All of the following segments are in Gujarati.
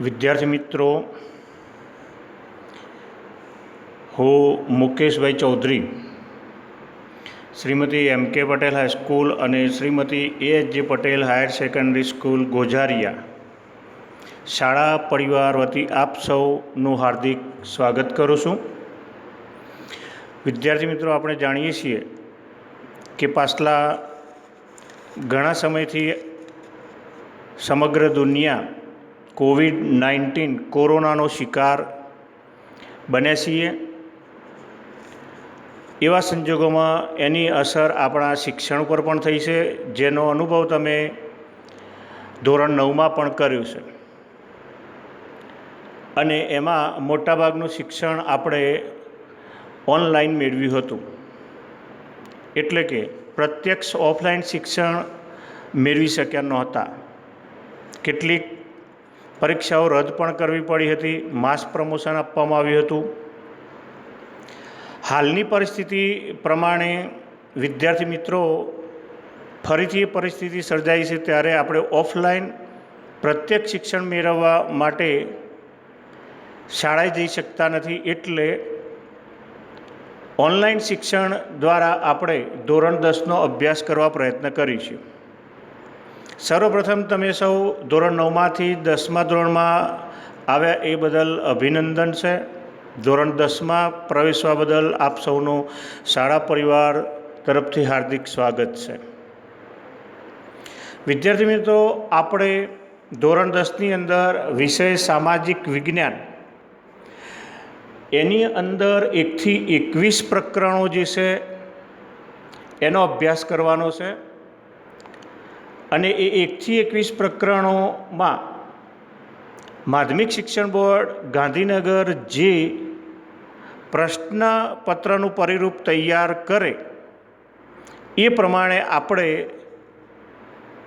વિદ્યાર્થી મિત્રો, હું મુકેશભાઈ ચૌધરી શ્રીમતી એમ કે પટેલ હાઈસ્કૂલ અને Shrimati AHJ Patel higher secondary school Gozaria શાળા પરિવાર વતી આપ સૌનું હાર્દિક સ્વાગત કરું છું. વિદ્યાર્થી મિત્રો, આપણે જાણીએ છીએ કે પાછલા ઘણા સમયથી સમગ્ર દુનિયા કોવિડ-19 કોરોનાનો શિકાર બન્યા છીએ. એવા સંજોગોમાં એની અસર આપણા શિક્ષણ પર પણ થઈ છે, જેનો અનુભવ તમે ધોરણ 9માં પણ કર્યું છે. અને એમાં મોટાભાગનું શિક્ષણ આપણે ઓનલાઈન મેળવ્યું હતું, એટલે કે પ્રત્યક્ષ ઓફલાઈન શિક્ષણ મેળવી શક્યા નહોતા. કેટલીક પરીક્ષાઓ રદ પણ કરવી પડી હતી, માસ પ્રમોશન આપવામાં આવ્યું હતું. હાલની પરિસ્થિતિ પ્રમાણે વિદ્યાર્થી મિત્રો, ફરીથી એ પરિસ્થિતિ સર્જાઈ છે ત્યારે આપણે ઓફલાઈન પ્રત્યક્ષ શિક્ષણ મેળવવા માટે શાળાએ જઈ શકતા નથી, એટલે ઓનલાઈન શિક્ષણ દ્વારા આપણે ધોરણ 10નો અભ્યાસ કરવા પ્રયત્ન કરીશું. સર્વપ્રથમ તમે સૌ ધોરણ 9માંથી 10મા ધોરણમાં આવ્યા એ બદલ અભિનંદન છે. ધોરણ 10માં પ્રવેશવા બદલ આપ સૌનું શાળા પરિવાર તરફથી હાર્દિક સ્વાગત છે. વિદ્યાર્થી મિત્રો, આપણે ધોરણ 10ની અંદર વિષય સામાજિક વિજ્ઞાન, એની અંદર 1 થી 21 પ્રકરણો જે છે એનો અભ્યાસ કરવાનો છે. અને એ 1 થી 21 પ્રકરણોમાં માધ્યમિક શિક્ષણ બોર્ડ ગાંધીનગર જે પ્રશ્નપત્રનું પરિરૂપ તૈયાર કરે એ પ્રમાણે આપણે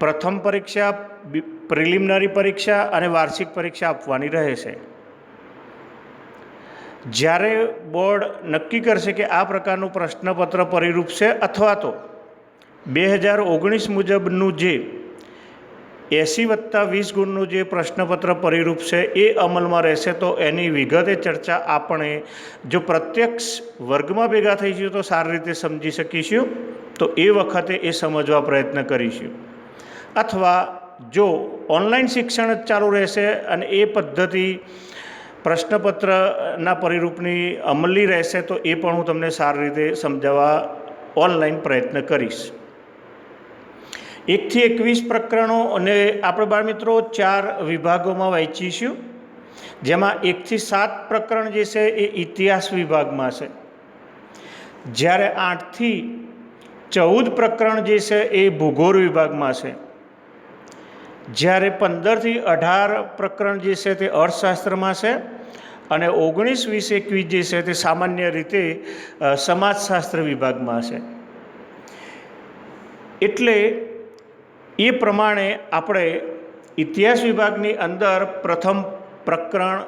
પ્રથમ પરીક્ષા, પ્રિલિમિનરી પરીક્ષા અને વાર્ષિક પરીક્ષા આપવાની રહે છે. જ્યારે બોર્ડ નક્કી કરશે કે આ પ્રકારનું પ્રશ્નપત્ર પરિરૂપ છે અથવા તો 2019 મુજબનું જે 80+20 ગુણનું જે પ્રશ્નપત્ર પરિરૂપ છે એ અમલમાં રહેશે, તો એની વિગતે ચર્ચા આપણે જો પ્રત્યક્ષ વર્ગમાં ભેગા થઈશું તો સારી રીતે સમજી શકીશું, તો એ વખતે એ સમજવા પ્રયત્ન કરીશું. અથવા જો ઓનલાઈન શિક્ષણ જ ચાલુ રહેશે અને એ પદ્ધતિ પ્રશ્નપત્રના પરિરૂપની અમલી રહેશે, તો એ પણ હું તમને સારી રીતે સમજાવવા ઓનલાઈન પ્રયત્ન કરીશ. 1 થી 21 પ્રકરણો અને આપણે બાળમિત્રો 4 વિભાગોમાં વહેંચીશું, જેમાં 1 થી 7 પ્રકરણ જે છે એ ઇતિહાસ વિભાગમાં છે. જ્યારે 8 થી 14 પ્રકરણ જે છે એ ભૂગોળ વિભાગમાં છે. જ્યારે 15 થી 18 પ્રકરણ જે છે તે અર્થશાસ્ત્રમાં છે. અને 19, 20, 21 જે છે તે સામાન્ય રીતે સમાજશાસ્ત્ર વિભાગમાં છે. એટલે એ પ્રમાણે આપણે ઇતિહાસ વિભાગની અંદર પ્રથમ પ્રકરણ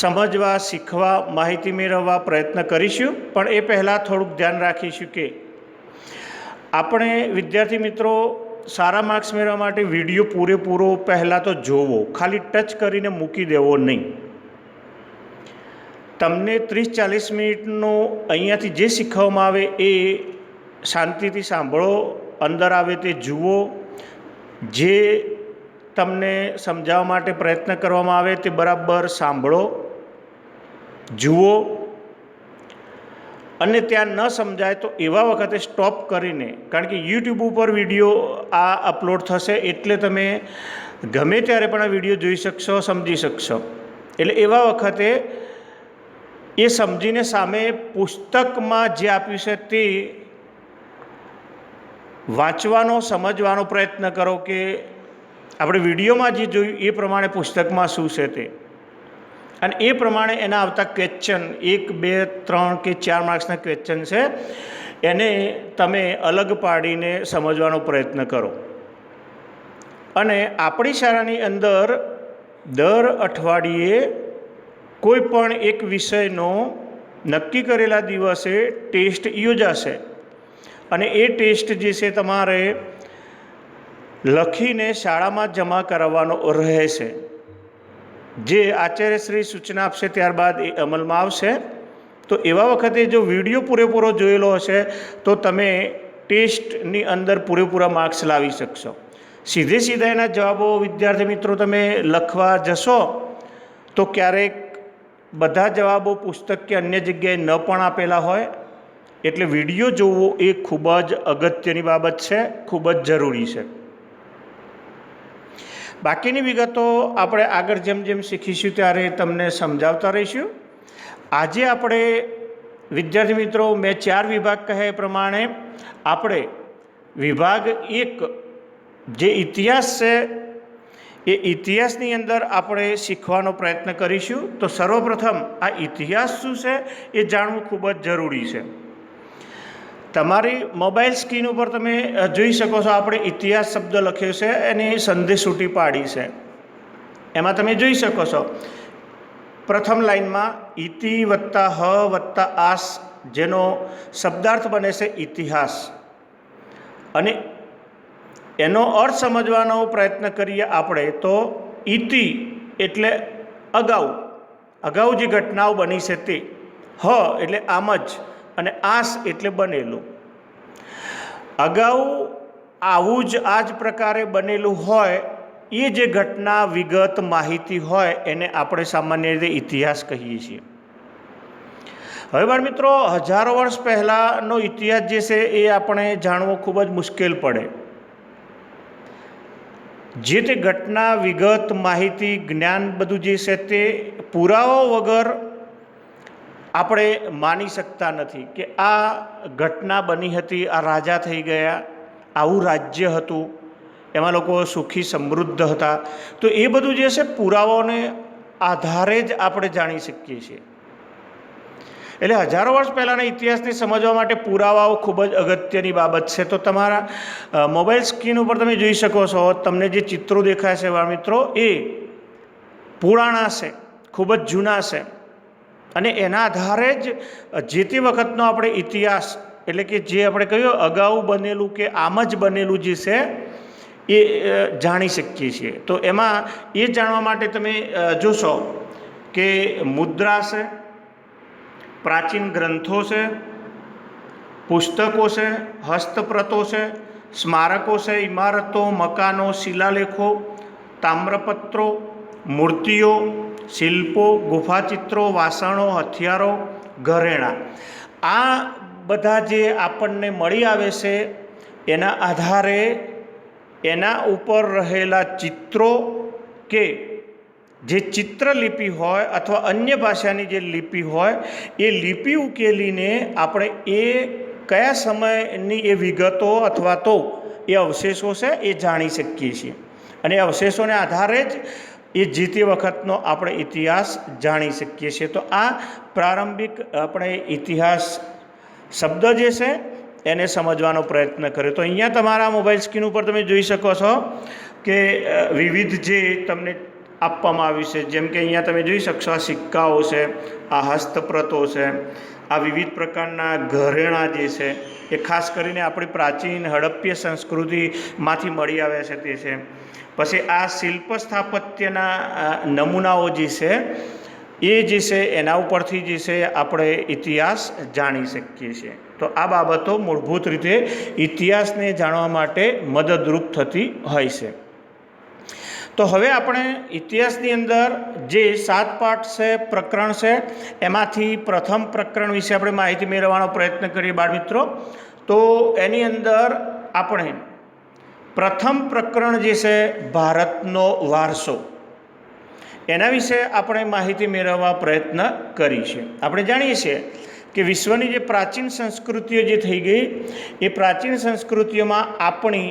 સમજવા, શીખવા, માહિતી મેળવવા પ્રયત્ન કરીશું. પણ એ પહેલાં થોડુંક ધ્યાન રાખીશું કે આપણે વિદ્યાર્થી મિત્રો સારા માર્ક્સ મેળવવા માટે વિડીયો પૂરેપૂરો પહેલાં તો જોવો, ખાલી ટચ કરીને મૂકી દેવો નહીં. તમને 30-40 મિનિટનો અહીંયાથી જે શીખવવામાં આવે એ શાંતિથી સાંભળો, અંદર આવે તે જુઓ, જે તમને સમજાવવા માટે પ્રયત્ન કરવામાં આવે તે બરાબર સાંભળો, જુઓ. અને ત્યાં ન સમજાય તો એવા વખતે સ્ટોપ કરીને, કારણ કે યુટ્યુબ ઉપર વિડીયો આ અપલોડ થશે એટલે તમે ગમે ત્યારે પણ આ વિડીયો જોઈ શકશો, સમજી શકશો. એટલે એવા વખતે એ સમજીને સામે પુસ્તકમાં જે આપ્યું છે તે વાંચવાનો, સમજવાનો પ્રયત્ન કરો કે આપણે વિડીયોમાં જે જોયું એ પ્રમાણે પુસ્તકમાં શું છે તે, અને એ પ્રમાણે એના આવતા ક્વેશ્ચન 1, 2, 3 કે 4 માર્ક્સના ક્વેશ્ચન છે એને તમે અલગ પાડીને સમજવાનો પ્રયત્ન કરો. અને આપણી શાળાની અંદર દર અઠવાડિયે કોઈ પણ એક વિષયનો નક્કી કરેલા દિવસે ટેસ્ટ યોજાશે. અને એ ટેસ્ટ જે છે તમારે લખીને શાળામાં જમા કરાવવાનો રહેશે. જે આચાર્યશ્રી સૂચના આપશે ત્યારબાદ એ અમલમાં આવશે. તો એવા વખતે જો વિડીયો પૂરેપૂરો જોયેલો હશે તો તમે ટેસ્ટની અંદર પૂરેપૂરા માર્ક્સ લાવી શકશો. સીધા એના જવાબો વિદ્યાર્થી મિત્રો તમે લખવા જશો તો ક્યારેક બધા જવાબો પુસ્તક કે અન્ય જગ્યાએ ન પણ આપેલા હોય, એટલે વિડીયો જોવો એ ખૂબ જ અગત્યની બાબત છે, ખૂબ જ જરૂરી છે. બાકીની વિગતો આપણે આગળ જેમ જેમ શીખીશું ત્યારે તમને સમજાવતા રહીશું. આજે આપણે વિદ્યાર્થી મિત્રો મેં 4 વિભાગ કહે એ પ્રમાણે આપણે વિભાગ 1 જે ઇતિહાસ છે એ ઇતિહાસની અંદર આપણે શીખવાનો પ્રયત્ન કરીશું. તો સર્વપ્રથમ આ ઇતિહાસ શું છે એ જાણવું ખૂબ જ જરૂરી છે. તમારી મોબાઈલ સ્ક્રીન ઉપર તમે જોઈ શકો છો આપણે ઇતિહાસ શબ્દ લખ્યો છે એની સંદેશૂટી પાડી છે. એમાં તમે જોઈ શકો છો પ્રથમ લાઈનમાં ઇતિ વત્તા હ વત્તા આસ જેનો શબ્દાર્થ બને છે ઇતિહાસ, અને એનો અર્થ સમજવાનો પ્રયત્ન કરીએ આપણે તો ઇતિ એટલે અગાઉ જે ઘટનાઓ બની છે તે, હ એટલે આમ જ, અને આસ એટલે બનેલું. અગાઉ આવું જ આ જ પ્રકારે બનેલું હોય એ જે ઘટના વિગત માહિતી હોય એને આપણે સામાન્ય રીતે ઇતિહાસ કહીએ છીએ. હવે બાળ મિત્રો, હજારો વર્ષ પહેલાંનો ઇતિહાસ જે છે એ આપણે જાણવો ખૂબ જ મુશ્કેલ પડે. જે તે ઘટના વિગત માહિતી જ્ઞાન બધું જે છે તે પુરાવા વગર આપણે માની શકતા નથી કે આ ઘટના બની હતી, આ રાજા થઈ ગયા, આવું રાજ્ય હતું, એમાં લોકો સુખી સમૃદ્ધ હતા. તો એ બધું જે છે પુરાવાઓને આધારે જ આપણે જાણી શકીએ છીએ. એટલે હજારો વર્ષ પહેલાંના ઇતિહાસને સમજવા માટે પુરાવાઓ ખૂબ જ અગત્યની બાબત છે. તો તમારા મોબાઈલ સ્ક્રીન ઉપર તમે જોઈ શકો છો, તમને જે ચિત્રો દેખાય છે બાળ મિત્રો એ પુરાણા છે, ખૂબ જ જૂના છે, અને એના આધારે જ જે તે વખતનો આપણે ઇતિહાસ એટલે કે જે આપણે કહ્યું અગાઉ બનેલું કે આમ જ બનેલું જે છે એ જાણી શકીએ છીએ. તો એમાં એ જાણવા માટે તમે જોશો કે મુદ્રા છે, પ્રાચીન ગ્રંથો છે, પુસ્તકો છે, હસ્તપ્રતો છે, સ્મારકો છે, ઇમારતો, મકાનો, શિલાલેખો, તામ્રપત્રો, મૂર્તિઓ, શિલ્પો, ગુફાચિત્રો, વાસણો, હથિયારો, ઘરેણાં, આ બધા જે આપણને મળી આવે છે એના આધારે એના ઉપર રહેલા ચિત્રો કે જે ચિત્રલિપિ હોય અથવા અન્ય ભાષાની જે લિપિ હોય એ લિપિ ઉકેલીને આપણે એ કયા સમયની એ વિગતો અથવા તો એ અવશેષો છે એ જાણી શકીએ છીએ. અને એ અવશેષોને આધારે જ એ જે તે વખતનો આપણે ઇતિહાસ જાણી શકીએ છીએ. તો આ પ્રારંભિક આપણે ઇતિહાસ શબ્દ જે છે એને સમજવાનો પ્રયત્ન કર્યો. તો અહીંયા તમારા મોબાઈલ સ્ક્રીન ઉપર તમે જોઈ શકો છો કે વિવિધ જે તમને આપવામાં આવ્યું છે, જેમ કે અહીંયા તમે જોઈ શકશો આ સિક્કાઓ છે, આ હસ્તપ્રતો છે, આ વિવિધ પ્રકારના ઘરેણાં જે છે એ ખાસ કરીને આપણી પ્રાચીન હડપ્પીય સંસ્કૃતિમાંથી મળી આવ્યા છે તે છે. પછી આ શિલ્પ સ્થાપત્યના નમૂનાઓ જે છે એ જે છે એના ઉપરથી જે છે આપણે ઇતિહાસ જાણી શકીએ છીએ. તો આ બાબતો મૂળભૂત રીતે ઇતિહાસને જાણવા માટે મદદરૂપ થતી હોય છે. તો હવે આપણે ઇતિહાસની અંદર જે 7 પાઠ છે, પ્રકરણ છે, એમાંથી પ્રથમ પ્રકરણ વિશે આપણે માહિતી મેળવવાનો પ્રયત્ન કરીએ બાળ મિત્રો. તો એની અંદર આપણે પ્રથમ પ્રકરણ જે છે ભારતનો વારસો, એના વિશે આપણે માહિતી મેળવવા પ્રયત્ન કરીશું. આપણે જાણીએ છીએ કે વિશ્વની જે પ્રાચીન સંસ્કૃતિઓ જે થઈ ગઈ એ પ્રાચીન સંસ્કૃતિઓમાં આપણી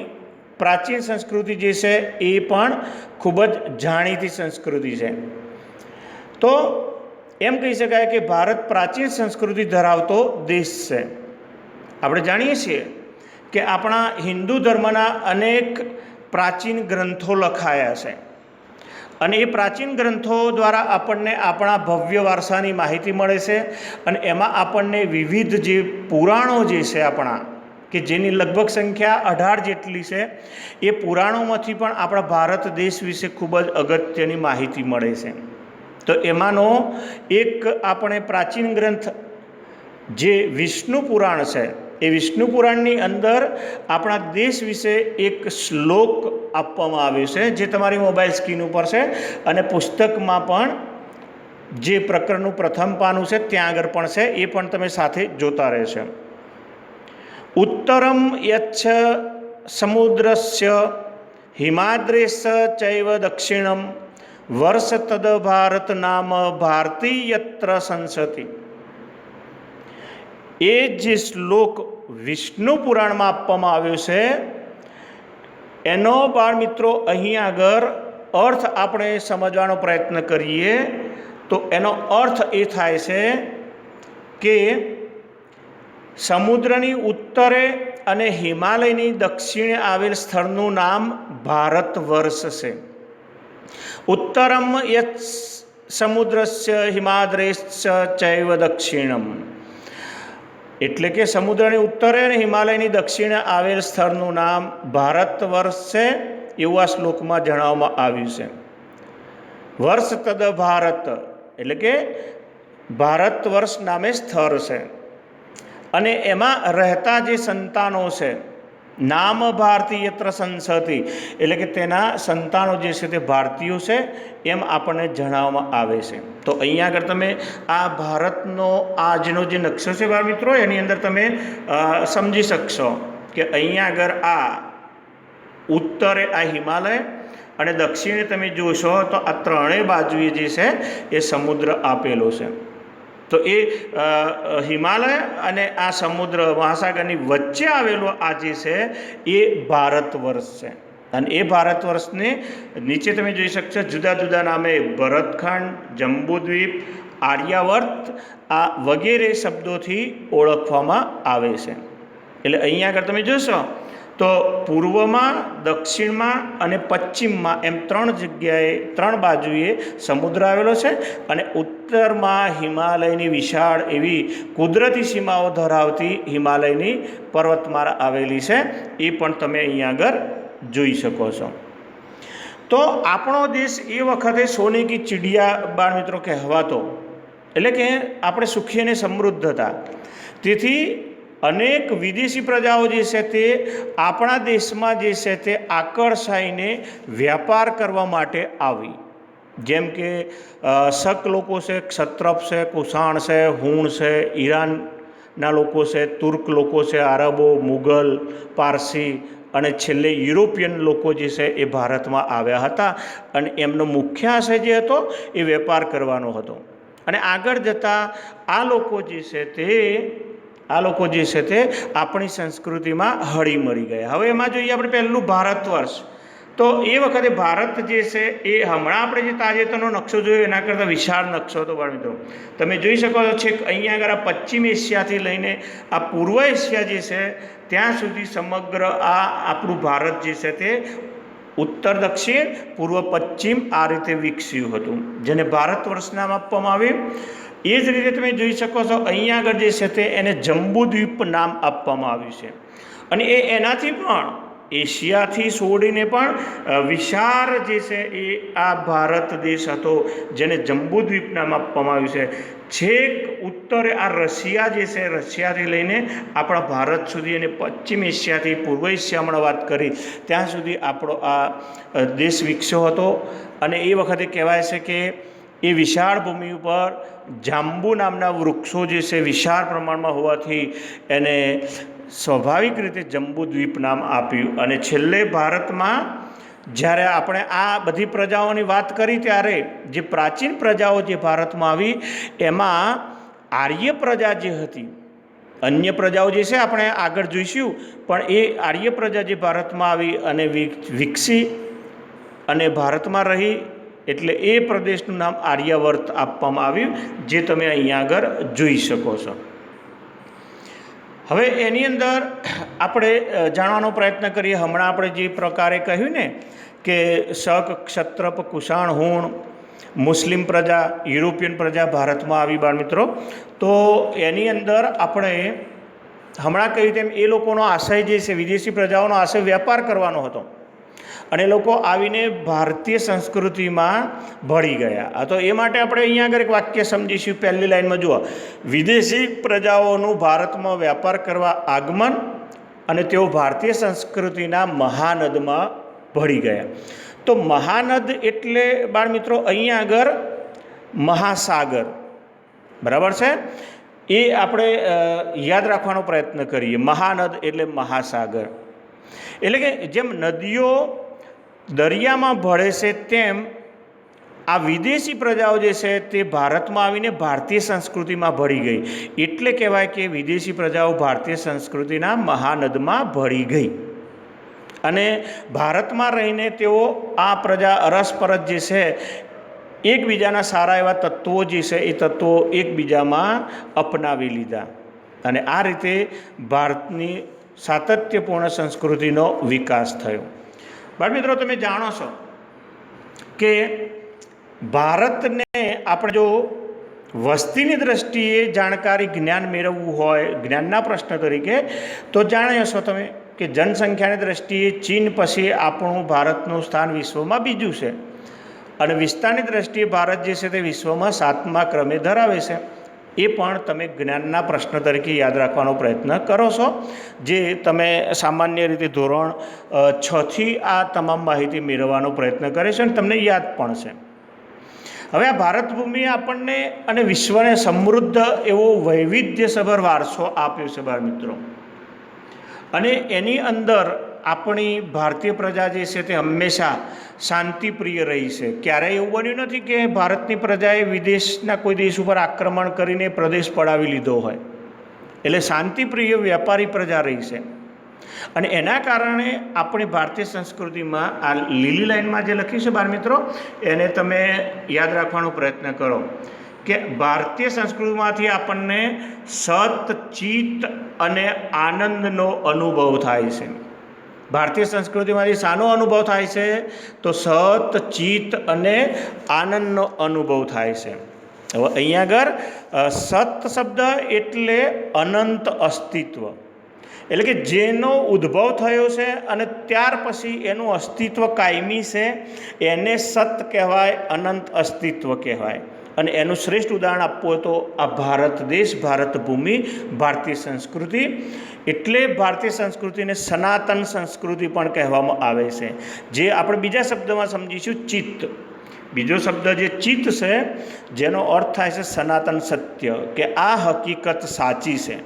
પ્રાચીન સંસ્કૃતિ જે છે એ પણ ખૂબ જ જાણીતી સંસ્કૃતિ છે. તો એમ કહી શકાય કે ભારત પ્રાચીન સંસ્કૃતિ ધરાવતો દેશ છે. આપણે જાણીએ છીએ કે આપણા હિન્દુ ધર્મના અનેક પ્રાચીન ગ્રંથો લખાયા છે, અને એ પ્રાચીન ગ્રંથો દ્વારા આપણને આપણા ભવ્ય વારસાની માહિતી મળે છે. અને એમાં આપણને વિવિધ જે પુરાણો જે છે આપણા, કે જેની લગભગ સંખ્યા 18 જેટલી છે, એ પુરાણોમાંથી પણ આપણા ભારત દેશ વિશે ખૂબ જ અગત્યની માહિતી મળે છે. તો એમાંનો એક આપણે પ્રાચીન ગ્રંથ જે વિષ્ણુ પુરાણ છે, એ વિષ્ણુ પુરાણની અંદર આપણા દેશ વિશે એક શ્લોક આપવામાં આવ્યો છે, જે તમારી મોબાઈલ સ્ક્રીન ઉપર છે અને પુસ્તકમાં પણ જે પ્રકરણનું પ્રથમ પાનું છે ત્યાં આગળ પણ છે, એ પણ તમે સાથે જોતા રહેશે. ઉત્તરમ યચ્છ સમુદ્રસ્ય હિમાદ્રેશ ચૈવ દક્ષિણમ વર્ષ તદ ભારત નામ ભારતી યત્ર સંસતિ. એ જે શ્લોક વિષ્ણુ પુરાણમાં આપવામાં આવ્યો છે એનો બાળ મિત્રો અહીં આગળ અર્થ આપણે સમજવાનો પ્રયત્ન કરીએ તો એનો અર્થ એ થાય છે કે સમુદ્રની ઉત્તરે અને હિમાલયની દક્ષિણે આવેલ સ્થળનું નામ ભારત વર્ષ છે. ઉત્તરમ યત સમુદ્રસ્ય હિમાદ્રેશ ચૈવ દક્ષિણમ, એટલે કે સમુદ્રની ઉત્તરે અને હિમાલયની દક્ષિણે આવેલ સ્થળનું નામ ભારત વર્ષ છે, એવું આ શ્લોકમાં જણાવવામાં આવ્યું છે. વર્ષ તદ ભારત એટલે કે ભારત વર્ષ નામે સ્થળ છે અને એમાં રહેતા જે સંતાનો છે, નામ ભારતી યત્ર સંસતિ એટલે કે તેના સંતાનો જે છે તે ભારતીયો છે એમ આપણને જણાવવામાં આવે છે. તો અહીંયા આગળ તમે આ ભારતનો આજનો જે નકશો છે બાળ મિત્રો, એની અંદર તમે સમજી શકશો કે અહીંયા આગળ આ ઉત્તરે આ હિમાલય અને દક્ષિણે તમે જોશો તો આ ત્રણેય બાજુએ જે છે એ સમુદ્ર આપેલો છે. તો એ હિમાલય અને આ સમુદ્ર મહાસાગરની વચ્ચે આવેલો આ જે છે એ ભારત વર્ષ છે. અને એ ભારત વર્ષને નીચે તમે જોઈ શકશો જુદા જુદા નામે ભરતખંડ, જંબુદ્વીપ, આર્યાવર્ત આ વગેરે શબ્દોથી ઓળખવામાં આવે છે. એટલે અહીંયા આગળ તમે જોશો તો પૂર્વમાં, દક્ષિણમાં અને પશ્ચિમમાં એમ ત્રણ જગ્યાએ, ત્રણ બાજુએ સમુદ્ર આવેલો છે અને ઉત્તરમાં હિમાલયની વિશાળ એવી કુદરતી સીમાઓ ધરાવતી હિમાલયની પર્વતમાળા આવેલી છે, એ પણ તમે અહીંયા આગળ જોઈ શકો છો. તો આપણો દેશ એ વખતે સોને કી ચિડિયા બાળ મિત્રો કહેવાતો, એટલે કે આપણે સુખી અને સમૃદ્ધ હતા. તેથી અનેક વિદેશી પ્રજાઓ જે છે તે આપણા દેશમાં જે છે તે આકર્ષાઈને વ્યાપાર કરવા માટે આવી. જેમ કે શક લોકો છે, ક્ષત્રપ છે, કુષાણ છે, હુણ છે, ઈરાનના લોકો છે, તુર્ક લોકો છે, આરબો, મુગલ, પારસી અને છેલ્લે યુરોપિયન લોકો જે છે એ ભારતમાં આવ્યા હતા અને એમનો મુખ્ય આશય જે હતો એ વેપાર કરવાનો હતો. અને આગળ જતાં આ લોકો જે છે તે આપણી સંસ્કૃતિમાં હળી મળી ગયા. હવે એમાં જોઈએ આપણે પહેલું ભારત વર્ષ. તો એ વખતે ભારત જે છે એ હમણાં આપણે જે તાજેતરનો નકશો જોયો એના કરતાં વિશાળ નકશો હતો બાળ મિત્રો. તમે જોઈ શકો છો છેક અહીંયા આગળ આ પશ્ચિમ એશિયાથી લઈને આ પૂર્વ એશિયા જે છે ત્યાં સુધી સમગ્ર આ આપણું ભારત જે છે તે ઉત્તર દક્ષિણ, પૂર્વ પશ્ચિમ આ રીતે વિકસ્યું હતું, જેને ભારત વર્ષ નામ આપવામાં આવ્યું. એ જ રીતે તમે જોઈ શકો છો અહીંયા આગળ જે છે તે એને જંબુદ્વીપ નામ આપવામાં આવ્યું છે. અને એનાથી પણ એશિયાથી છોડીને પણ વિશાળ જે છે એ આ ભારત દેશ હતો, જેને જંબુદ્વીપ નામ આપવામાં આવ્યું છે. છેક ઉત્તરે આ રશિયા જે છે, રશિયાથી લઈને આપણા ભારત સુધી અને પશ્ચિમ એશિયાથી પૂર્વ એશિયામાં વાત કરી ત્યાં સુધી આપણો આ દેશ વિકસ્યો હતો. અને એ વખતે કહેવાય છે કે એ વિશાળ ભૂમિ ઉપર જાંબુ નામના વૃક્ષો જે છે વિશાળ પ્રમાણમાં હોવાથી એને સ્વાભાવિક રીતે જંબુદ્વીપ નામ આપ્યું. અને છેલ્લે ભારતમાં જ્યારે આપણે આ બધી પ્રજાઓની વાત કરી ત્યારે જે પ્રાચીન પ્રજાઓ જે ભારતમાં આવી એમાં આર્ય પ્રજા જે હતી, અન્ય પ્રજાઓ જે છે આપણે આગળ જોઈશું, પણ એ આર્ય પ્રજા જે ભારતમાં આવી અને વિકસી અને ભારતમાં રહી એટલે એ પ્રદેશનું નામ આર્યાવર્ત આપવામાં આવ્યું, જે તમે અહીંયા આગળ જોઈ શકો છો. હવે એની અંદર આપણે જાણવાનો પ્રયત્ન કરીએ. હમણાં આપણે જે પ્રકારે કહ્યું ને કે શક, ક્ષત્રપ, કુષાણ, હુણ, મુસ્લિમ પ્રજા, યુરોપિયન પ્રજા ભારતમાં આવી બાળ મિત્રો. તો એની અંદર આપણે હમણાં કહ્યું તેમ એ લોકોનો આશય જે છે, વિદેશી પ્રજાઓનો આશય વેપાર કરવાનો હતો. અને લોકો આવીને ભારતીય સંસ્કૃતિમાં ભળી ગયા. તો એ માટે આપણે અહીંયા આગળ એક વાક્ય સમજીશું. પહેલી લાઈનમાં જુઓ, વિદેશી પ્રજાઓનું ભારતમાં વ્યાપાર કરવા આગમન અને તેઓ ભારતીય સંસ્કૃતિના મહાનદમાં ભળી ગયા. તો મહાનદ એટલે બાળ મિત્રો અહીંયા આગળ મહાસાગર, બરાબર છે, એ આપણે યાદ રાખવાનો પ્રયત્ન કરીએ. મહાનદ એટલે મહાસાગર, એટલે કે જેમ નદીઓ દરિયામાં ભળે છે તેમ આ વિદેશી પ્રજાઓ જે છે તે ભારતમાં આવીને ભારતીય સંસ્કૃતિમાં ભળી ગઈ. એટલે કહેવાય કે વિદેશી પ્રજાઓ ભારતીય સંસ્કૃતિના મહાનદમાં ભળી ગઈ અને ભારતમાં રહીને તેઓ આ પ્રજા અરસપરસ જે છે એકબીજાના સારા એવા તત્વો જે છે એ તત્વો એકબીજામાં અપનાવી લીધા અને આ રીતે ભારતની સાતત્યપૂર્ણ સંસ્કૃતિનો વિકાસ થયો. બાળ મિત્રો, તમે જાણો છો કે ભારતને આપણે જો વસ્તીની દ્રષ્ટિએ જાણકારી જ્ઞાન મેળવવું હોય, જ્ઞાનના પ્રશ્ન તરીકે, તો જાણ્યો છો તમે કે જનસંખ્યાની દ્રષ્ટિએ ચીન પછી આપણું ભારતનું સ્થાન વિશ્વમાં બીજું છે અને વિસ્તારની દ્રષ્ટિએ ભારત જે છે તે વિશ્વમાં 7મા ક્રમે ધરાવે છે. એ પણ તમે જ્ઞાનના પ્રશ્ન તરીકે યાદ રાખવાનો પ્રયત્ન કરો છો, જે તમે સામાન્ય રીતે ધોરણ 6થી આ તમામ માહિતી મેળવવાનો પ્રયત્ન કરે છે અને તમને યાદ પણ છે. હવે આ ભારત ભૂમિએ આપણને અને વિશ્વને સમૃદ્ધ એવો વૈવિધ્યસભર વારસો આપ્યો છે બાળ મિત્રો, અને એની અંદર આપણી ભારતીય પ્રજા જે છે તે હંમેશા શાંતિપ્રિય રહી છે. ક્યારેય એવું બન્યું નથી કે ભારતની પ્રજાએ વિદેશના કોઈ દેશ ઉપર આક્રમણ કરીને પ્રદેશ પડાવી લીધો હોય. એટલે શાંતિપ્રિય વ્યાપારી પ્રજા રહી છે અને એના કારણે આપણી ભારતીય સંસ્કૃતિમાં આ લીલી લાઈનમાં જે લખ્યું છે બાળ મિત્રો, એને તમે યાદ રાખવાનો પ્રયત્ન કરો કે ભારતીય સંસ્કૃતિમાંથી આપણને સત, ચિત્ત અને આનંદનો અનુભવ થાય છે. ભારતીય સંસ્કૃતિમાંથી શાનો અનુભવ થાય છે? તો સત, ચિત્ત અને આનંદનો અનુભવ થાય છે. હવે અહીંયા આગળ સત શબ્દ એટલે અનંત અસ્તિત્વ, એટલે કે જેનો ઉદ્ભવ થયો છે અને ત્યાર પછી એનું અસ્તિત્વ કાયમી છે, એને સત કહેવાય, અનંત અસ્તિત્વ કહેવાય. અને એનું શ્રેષ્ઠ ઉદાહરણ આપવું હોય તો આ ભારત દેશ, ભારત ભૂમિ, ભારતીય સંસ્કૃતિ. એટલે ભારતીય સંસ્કૃતિને સનાતન સંસ્કૃતિ પણ કહેવામાં આવે છે, જે આપણે બીજા શબ્દમાં સમજીશું ચિત્ત. બીજો શબ્દ જે ચિત્ત છે, જેનો અર્થ થાય છે સનાતન સત્ય, કે આ હકીકત સાચી છે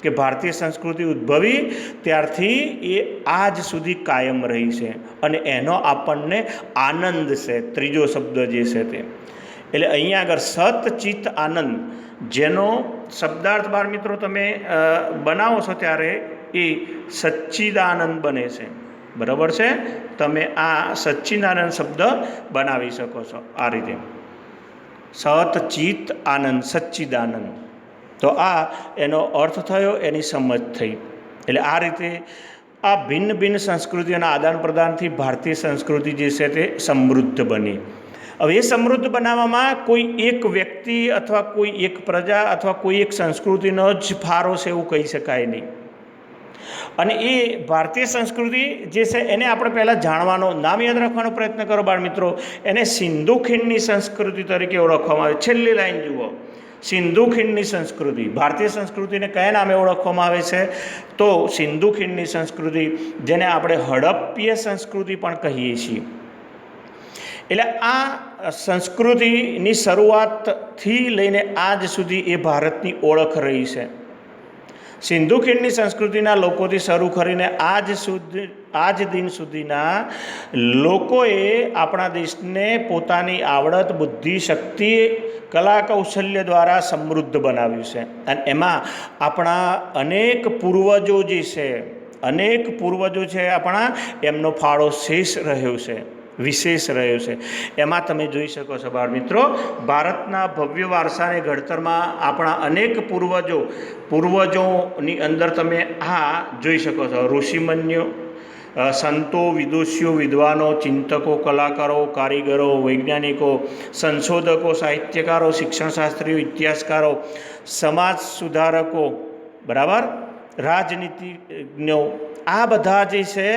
કે ભારતીય સંસ્કૃતિ ઉદ્ભવી ત્યારથી એ આજ સુધી કાયમ રહી છે અને એનો આપણને આનંદ છે. ત્રીજો શબ્દ જે છે તે, એટલે અહીંયા આગળ સત, ચિત્ત, આનંદ, જેનો શબ્દાર્થ બાળ મિત્રો તમે બનાવો છો ત્યારે એ સચ્ચિદાનંદ બને છે. બરાબર છે? તમે આ સચ્ચિદાનંદ શબ્દ બનાવી શકો છો આ રીતે, સત, ચિત્ત, આનંદ, સચ્ચિદાનંદ. તો આ એનો અર્થ થયો, એની સમજ થઈ. એટલે આ રીતે આ ભિન્ન ભિન્ન સંસ્કૃતિઓના આદાન પ્રદાનથી ભારતીય સંસ્કૃતિ જે છે તે સમૃદ્ધ બની. હવે એ સમૃદ્ધ બનાવવામાં કોઈ એક વ્યક્તિ અથવા કોઈ એક પ્રજા અથવા કોઈ એક સંસ્કૃતિનો જ ફાળો છે એવું કહી શકાય નહીં. અને એ ભારતીય સંસ્કૃતિ જે છે એને આપણે પહેલાં જાણવાનો, નામ યાદ રાખવાનો પ્રયત્ન કરો બાળ મિત્રો. એને સિંધુ ખીણની સંસ્કૃતિ તરીકે ઓળખવામાં આવે. છેલ્લી લાઈન જુઓ, સિંધુ ખીણની સંસ્કૃતિ. ભારતીય સંસ્કૃતિને કયા નામે ઓળખવામાં આવે છે? તો સિંધુ ખીણની સંસ્કૃતિ, જેને આપણે હડપ્પીય સંસ્કૃતિ પણ કહીએ છીએ. એટલે આ સંસ્કૃતિની શરૂઆતથી લઈને આજ સુધી એ ભારતની ઓળખ રહી છે. સિંધુ ખીણની સંસ્કૃતિના લોકોથી શરૂ કરીને આજ દિન સુધીના લોકોએ આપણા દેશને પોતાની આવડત, બુદ્ધિ, શક્તિ, કલા, કૌશલ્ય દ્વારા સમૃદ્ધ બનાવ્યું છે. અને એમાં આપણા અનેક પૂર્વજો જે છે, આપણા, એમનો ફાળો શેષ રહ્યો છે, વિશેષ રહ્યો છે. એમાં તમે જોઈ શકો છો બાળ મિત્રો, ભારતના ભવ્ય વારસાને ઘડતરમાં આપણા અનેક પૂર્વજોની અંદર તમે આ જોઈ શકો છો. ઋષિમુનિઓ, સંતો, વિદુષીઓ, વિદ્વાનો, ચિંતકો, કલાકારો, કારીગરો, વૈજ્ઞાનિકો, સંશોધકો, સાહિત્યકારો, શિક્ષણશાસ્ત્રીઓ, ઇતિહાસકારો, સમાજ સુધારકો, બરાબર, રાજનીતિજ્ઞો, આ બધા જે છે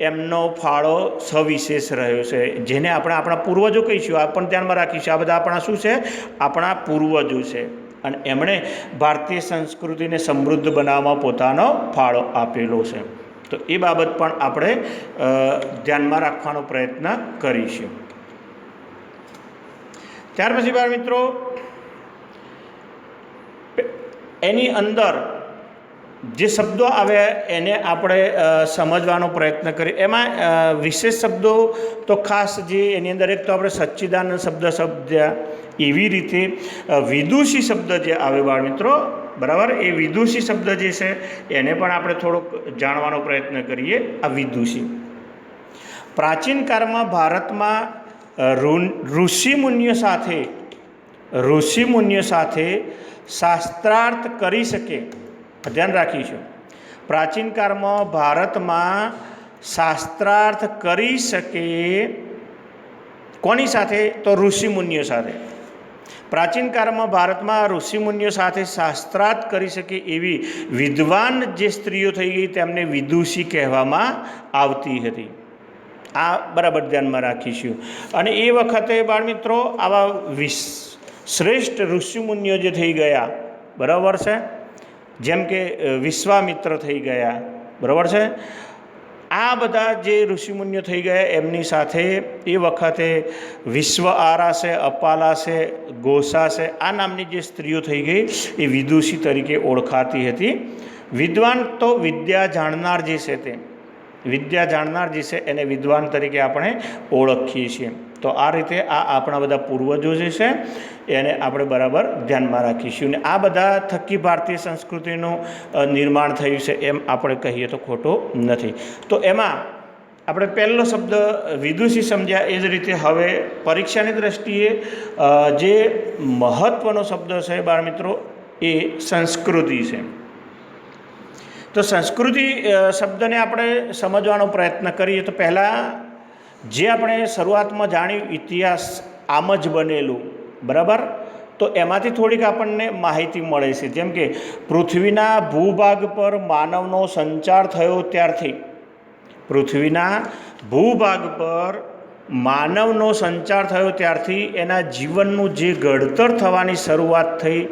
એમનો ફાળો સવિશેષ રહ્યો છે, જેને આપણે આપણા પૂર્વજો કહીશું. આ પણ ધ્યાનમાં રાખીશું. આ બધા આપણા શું છે? આપણા પૂર્વજો છે, અને એમણે ભારતીય સંસ્કૃતિને સમૃદ્ધ બનાવવામાં પોતાનો ફાળો આપેલો છે. તો એ બાબત પણ આપણે ધ્યાનમાં રાખવાનો પ્રયત્ન કરીશું. ત્યાર પછી બાળ મિત્રો, એની અંદર જે શબ્દો આવ્યા એને આપણે સમજવાનો પ્રયત્ન કરીએ. એમાં વિશેષ શબ્દો તો ખાસ જે એની અંદર એક તો આપણે સચ્ચિદાનંદ શબ્દ સમજ્યા, એવી રીતે વિદુષી શબ્દ જે આવે બાળ મિત્રો, બરાબર, એ વિદુષી શબ્દ જે છે એને પણ આપણે થોડોક જાણવાનો પ્રયત્ન કરીએ. આ વિદુષી પ્રાચીન કાળમાં ભારતમાં ઋષિમુનિઓ સાથે શાસ્ત્રાર્થ કરી શકે. ધ્યાન રાખીશું. પ્રાચીન કાળમાં ભારતમાં શાસ્ત્રાર્થ કરી શકે કોની સાથે? તો ઋષિમુનિઓ સાથે. પ્રાચીન કાળમાં ભારતમાં ઋષિમુનિઓ સાથે શાસ્ત્રાર્થ કરી શકે એવી વિદ્વાન જે સ્ત્રીઓ થઈ ગઈ તેમને વિદુષી કહેવામાં આવતી હતી. આ બરાબર ધ્યાનમાં રાખીશું. અને એ વખતે બાળમિત્રો આવા શ્રેષ્ઠ ઋષિમુનિઓ જે થઈ ગયા, બરાબર છે, જેમ કે વિશ્વામિત્ર થઈ ગયા, બરાબર છે, આ બધા જે ઋષિમુનિઓ થઈ ગયા એમની સાથે એ વખતે વિશ્વ આરા છે, અપાલા છે, ગોસા છે, આ નામની જે સ્ત્રીઓ થઈ ગઈ એ વિદુષી તરીકે ઓળખાતી હતી. વિદ્વાન તો વિદ્યા જાણનાર જે છે તે વિદ્યા જાણનાર જે છે એને વિદ્વાન તરીકે આપણે ઓળખીએ છીએ. તો આ રીતે આ આપણા બધા પૂર્વજો જે છે એને આપણે બરાબર ધ્યાનમાં રાખીશું. ને આ બધા થકી ભારતીય સંસ્કૃતિનું નિર્માણ થયું છે એમ આપણે કહીએ તો ખોટો નથી. તો એમાં આપણે પહેલો શબ્દ વિદુષી સમજ્યા. એ જ રીતે હવે પરીક્ષાની દ્રષ્ટિએ જે મહત્ત્વનો શબ્દ છે બાળમિત્રો એ સંસ્કૃતિ છે. તો સંસ્કૃતિ શબ્દને આપણે સમજવાનો પ્રયત્ન કરીએ તો પહેલાં જે આપણે શરૂઆતમાં જાણ્યું ઇતિહાસ આમ જ બનેલું, બરાબર, તો એમાંથી થોડીક આપણને માહિતી મળે છે. જેમ કે પૃથ્વીના ભૂભાગ પર માનવનો સંચાર થયો ત્યારથી, પૃથ્વીના ભૂભાગ પર માનવનો સંચાર થયો ત્યારથી એના જીવનનું જે ઘડતર થવાની શરૂઆત થઈ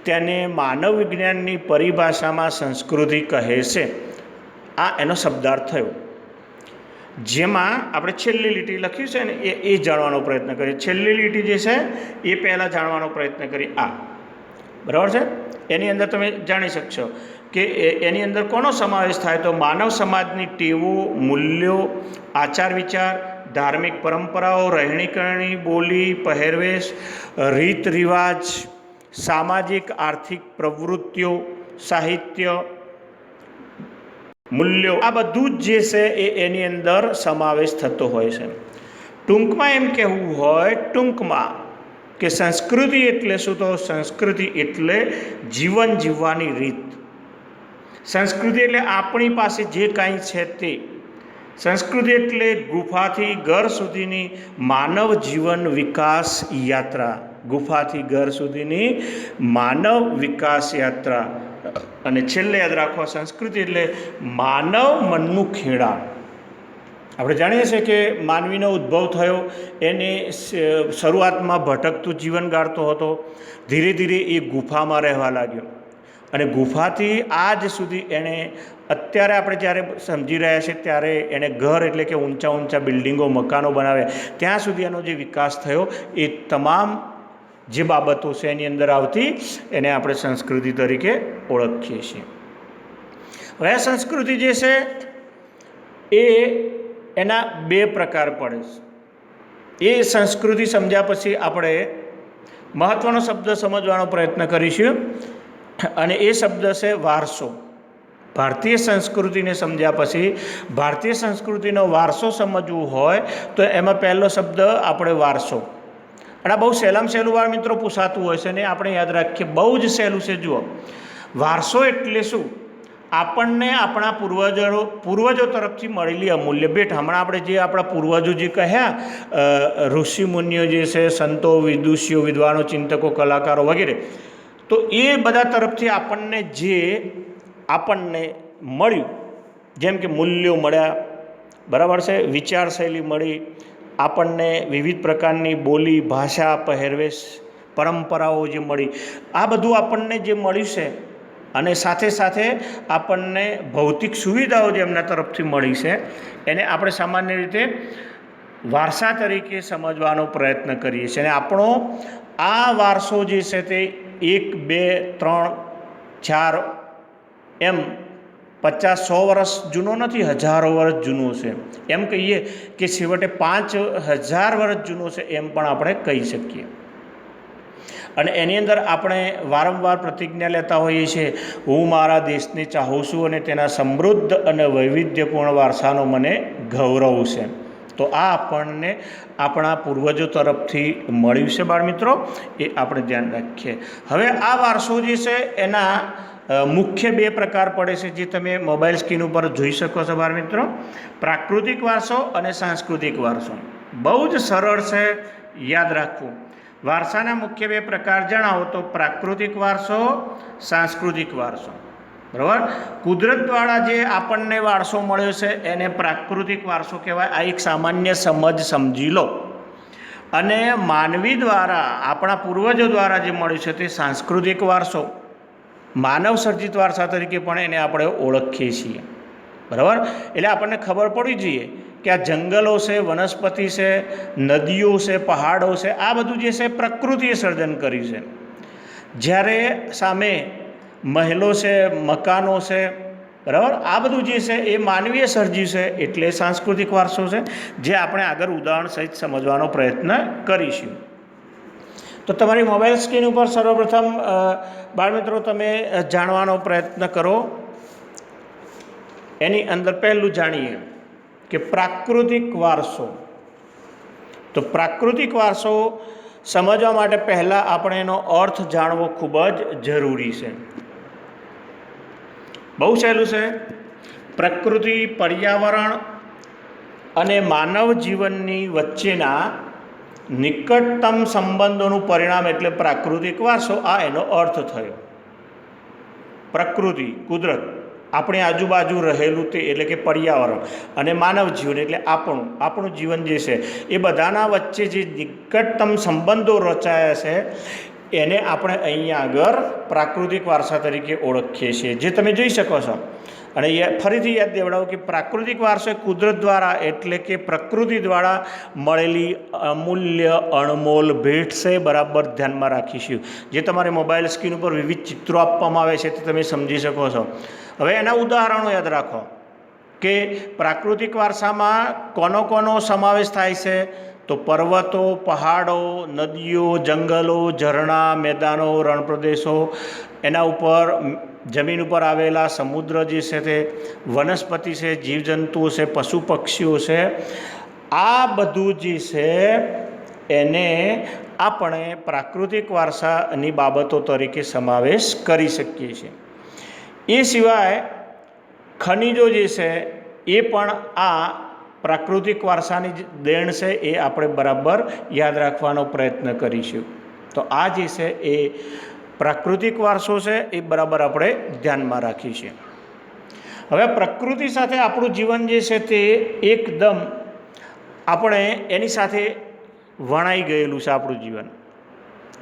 તેને માનવ વિજ્ઞાનની પરિભાષામાં સંસ્કૃતિ કહે છે. આ એનો શબ્દાર્થ થયો. જેમાં આપણે છેલ્લી લીટી લખ્યું છે ને એ જાણવાનો પ્રયત્ન કરીએ. છેલ્લી લીટી જે છે એ પહેલાં જાણવાનો પ્રયત્ન કરીએ. આ બરાબર છે. એની અંદર તમે જાણી શકશો કે એની અંદર કોનો સમાવેશ થાય? તો માનવ સમાજની ટેવો, મૂલ્યો, આચાર વિચાર, ધાર્મિક પરંપરાઓ, રહેણીકરણી, બોલી, પહેરવેશ, રીત રિવાજ, સામાજિક આર્થિક પ્રવૃત્તિઓ, સાહિત્ય, મૂલ્યો, આ બધું જ જે છે એ એની અંદર સમાવેશ થતો હોય છે. ટૂંકમાં એમ કહેવું હોય, ટૂંકમાં કે સંસ્કૃતિ એટલે શું? તો સંસ્કૃતિ એટલે જીવન જીવવાની રીત. સંસ્કૃતિ એટલે આપણી પાસે જે કાંઈ છે તે. સંસ્કૃતિ એટલે ગુફાથી ઘર સુધીની માનવ જીવન વિકાસ યાત્રા. ગુફાથી ઘર સુધીની માનવ વિકાસ યાત્રા. અને છેલ્લે યાદ રાખો, સંસ્કૃતિ એટલે માનવ મનનું ખેડાણ. આપણે જાણીએ છીએ કે માનવીનો ઉદ્ભવ થયો એને શરૂઆતમાં ભટકતું જીવન ગાળતો હતો. ધીરે ધીરે એ ગુફામાં રહેવા લાગ્યો અને ગુફાથી આજ સુધી એણે અત્યારે આપણે જ્યારે સમજી રહ્યા છીએ ત્યારે એણે ઘર એટલે કે ઊંચા ઊંચા બિલ્ડિંગો, મકાનો બનાવ્યા, ત્યાં સુધી એનો જે વિકાસ થયો એ તમામ જે બાબતો છે એની અંદર આવતી એને આપણે સંસ્કૃતિ તરીકે ઓળખીએ છીએ. હવે આ સંસ્કૃતિ જે છે એ એના બે પ્રકાર પડે છે. એ સંસ્કૃતિ સમજ્યા પછી આપણે મહત્ત્વનો શબ્દ સમજવાનો પ્રયત્ન કરીશું અને એ શબ્દ છે વારસો. ભારતીય સંસ્કૃતિને સમજ્યા પછી ભારતીય સંસ્કૃતિનો વારસો સમજવું હોય તો એમાં પહેલો શબ્દ આપણે વારસો. અને આ બહુ સહેલામાં સહેલું વાર મિત્રો પૂછાતું હોય છે ને આપણે યાદ રાખીએ, બહુ જ સહેલું છે. જુઓ, વારસો એટલે શું? આપણને આપણા પૂર્વજો તરફથી મળેલી અમૂલ્ય ભેટ. હમણાં આપણે જે આપણા પૂર્વજો જે કહ્યા, ઋષિમુનિઓ જે છે, સંતો, વિદુષીઓ, વિદ્વાનો, ચિંતકો, કલાકારો વગેરે, તો એ બધા તરફથી આપણને જે આપણને મળ્યું, જેમ કે મૂલ્યો મળ્યા, બરાબર છે, વિચારશૈલી મળી, આપણને વિવિધ પ્રકારની બોલી, ભાષા, પહેરવેશ, પરંપરાઓ જે મળી, આ બધું આપણને જે મળ્યું છે, અને સાથે સાથે આપણને ભૌતિક સુવિધાઓ જે એમના તરફથી મળી છે, એને આપણે સામાન્ય રીતે વારસા તરીકે સમજવાનો પ્રયત્ન કરીએ છીએ. અને આપણો આ વારસો જે છે તે 1, 2, 3, 4 એમ 50-100 વર્ષ જૂનો નથી, હજારો વર્ષ જૂનો છે. એમ કહીએ કે છેવટે 5000 વર્ષ જૂનો છે એમ પણ આપણે કહી શકીએ. અને એની અંદર આપણે વારંવાર પ્રતિજ્ઞા લેતા હોઈએ છીએ, હું મારા દેશને ચાહું છું અને તેના સમૃદ્ધ અને વૈવિધ્યપૂર્ણ વારસાનો મને ગૌરવ છે. તો આ આપણને આપણા પૂર્વજો તરફથી મળ્યું છે બાળમિત્રો, એ આપણે ધ્યાન રાખીએ. હવે આ વારસો જે છે એના મુખ્ય 2 પ્રકાર પડે છે, જે તમે મોબાઈલ સ્ક્રીન ઉપર જોઈ શકો છો બાળમિત્રો. પ્રાકૃતિક વારસો અને સાંસ્કૃતિક વારસો. બહુ જ સરળ છે, યાદ રાખવું. વારસાના મુખ્ય 2 પ્રકાર જણાવો તો પ્રાકૃતિક વારસો, સાંસ્કૃતિક વારસો. બરાબર. કુદરત દ્વારા જે આપણને વારસો મળ્યો છે એને પ્રાકૃતિક વારસો કહેવાય. આ એક સામાન્ય સમજ સમજી લો. અને માનવી દ્વારા, આપણા પૂર્વજો દ્વારા જે મળ્યું છે તે સાંસ્કૃતિક વારસો, માનવ સર્જિત વારસા તરીકે પણ એને આપણે ઓળખીએ છીએ. બરાબર. એટલે આપણને ખબર પડવી જોઈએ કે આ જંગલો છે, વનસ્પતિ છે, નદીઓ છે, પહાડો છે, આ બધું જે છે પ્રકૃતિએ સર્જન કર્યું છે. જ્યારે સામે મહેલો છે, મકાનો છે, બરાબર, આ બધું જે છે એ માનવીએ સર્જ્યું છે, એટલે સાંસ્કૃતિક વારસો છે, જે આપણે આગળ ઉદાહરણ સહિત સમજવાનો પ્રયત્ન કરીશું. તો તમારી મોબાઈલ સ્ક્રીન ઉપર સર્વપ્રથમ બાળમિત્રો તમે જાણવાનો પ્રયત્ન કરો. એની અંદર પહેલું જાણીએ કે પ્રાકૃતિક વારસો. તો પ્રાકૃતિક વારસો સમજવા માટે પહેલાં આપણે એનો અર્થ જાણવો ખૂબ જ જરૂરી છે. બહુ સહેલું છે. પ્રકૃતિ, પર્યાવરણ અને માનવ જીવનની વચ્ચેના નિકટતમ સંબંધોનું પરિણામ એટલે પ્રાકૃતિક વારસો. આ એનો અર્થ થયો. પ્રકૃતિ, કુદરત, આપણી આજુબાજુ રહેલું તે એટલે કે પર્યાવરણ, અને માનવ જીવન એટલે આપણું જીવન જે છે એ બધાના વચ્ચે જે નિકટતમ સંબંધો રચાયા છે એને આપણે અહીંયા આગળ પ્રાકૃતિક વારસા તરીકે ઓળખીએ છીએ, જે તમે જોઈ શકો છો. અને ફરીથી યાદ દેવડાવું કે પ્રાકૃતિક વારસો એ કુદરત દ્વારા એટલે કે પ્રકૃતિ દ્વારા મળેલી અમૂલ્ય અણમોલ ભેટ છે. બરાબર ધ્યાનમાં રાખીશું. જે તમારે મોબાઈલ સ્ક્રીન ઉપર વિવિધ ચિત્રો આપવામાં આવે છે તે તમે સમજી શકો છો. હવે એના ઉદાહરણો યાદ રાખો કે પ્રાકૃતિક વારસામાં કોનો સમાવેશ થાય છે. તો પર્વતો, પહાડો, નદીઓ, જંગલો, ઝરણા, મેદાનો, રણપ્રદેશો, એના ઉપર જમીન ઉપર આવેલા સમુદ્ર જે છે તે, વનસ્પતિ છે, જીવજંતુઓ છે, પશુ પક્ષીઓ છે, આ બધું જે છે એને આપણે પ્રાકૃતિક વારસાની બાબતો તરીકે સમાવેશ કરી શકીએ છીએ. એ સિવાય ખનિજો જે છે એ પણ આ પ્રાકૃતિક વારસાની દેણ છે, એ આપણે બરાબર યાદ રાખવાનો પ્રયત્ન કરીશું. તો આ જે છે એ પ્રાકૃતિક વારસો છે, એ બરાબર આપણે ધ્યાનમાં રાખીશું. હવે પ્રકૃતિ સાથે આપણું જીવન જે છે તે એકદમ આપણે એની સાથે વણાઈ ગયેલું છે આપણું જીવન.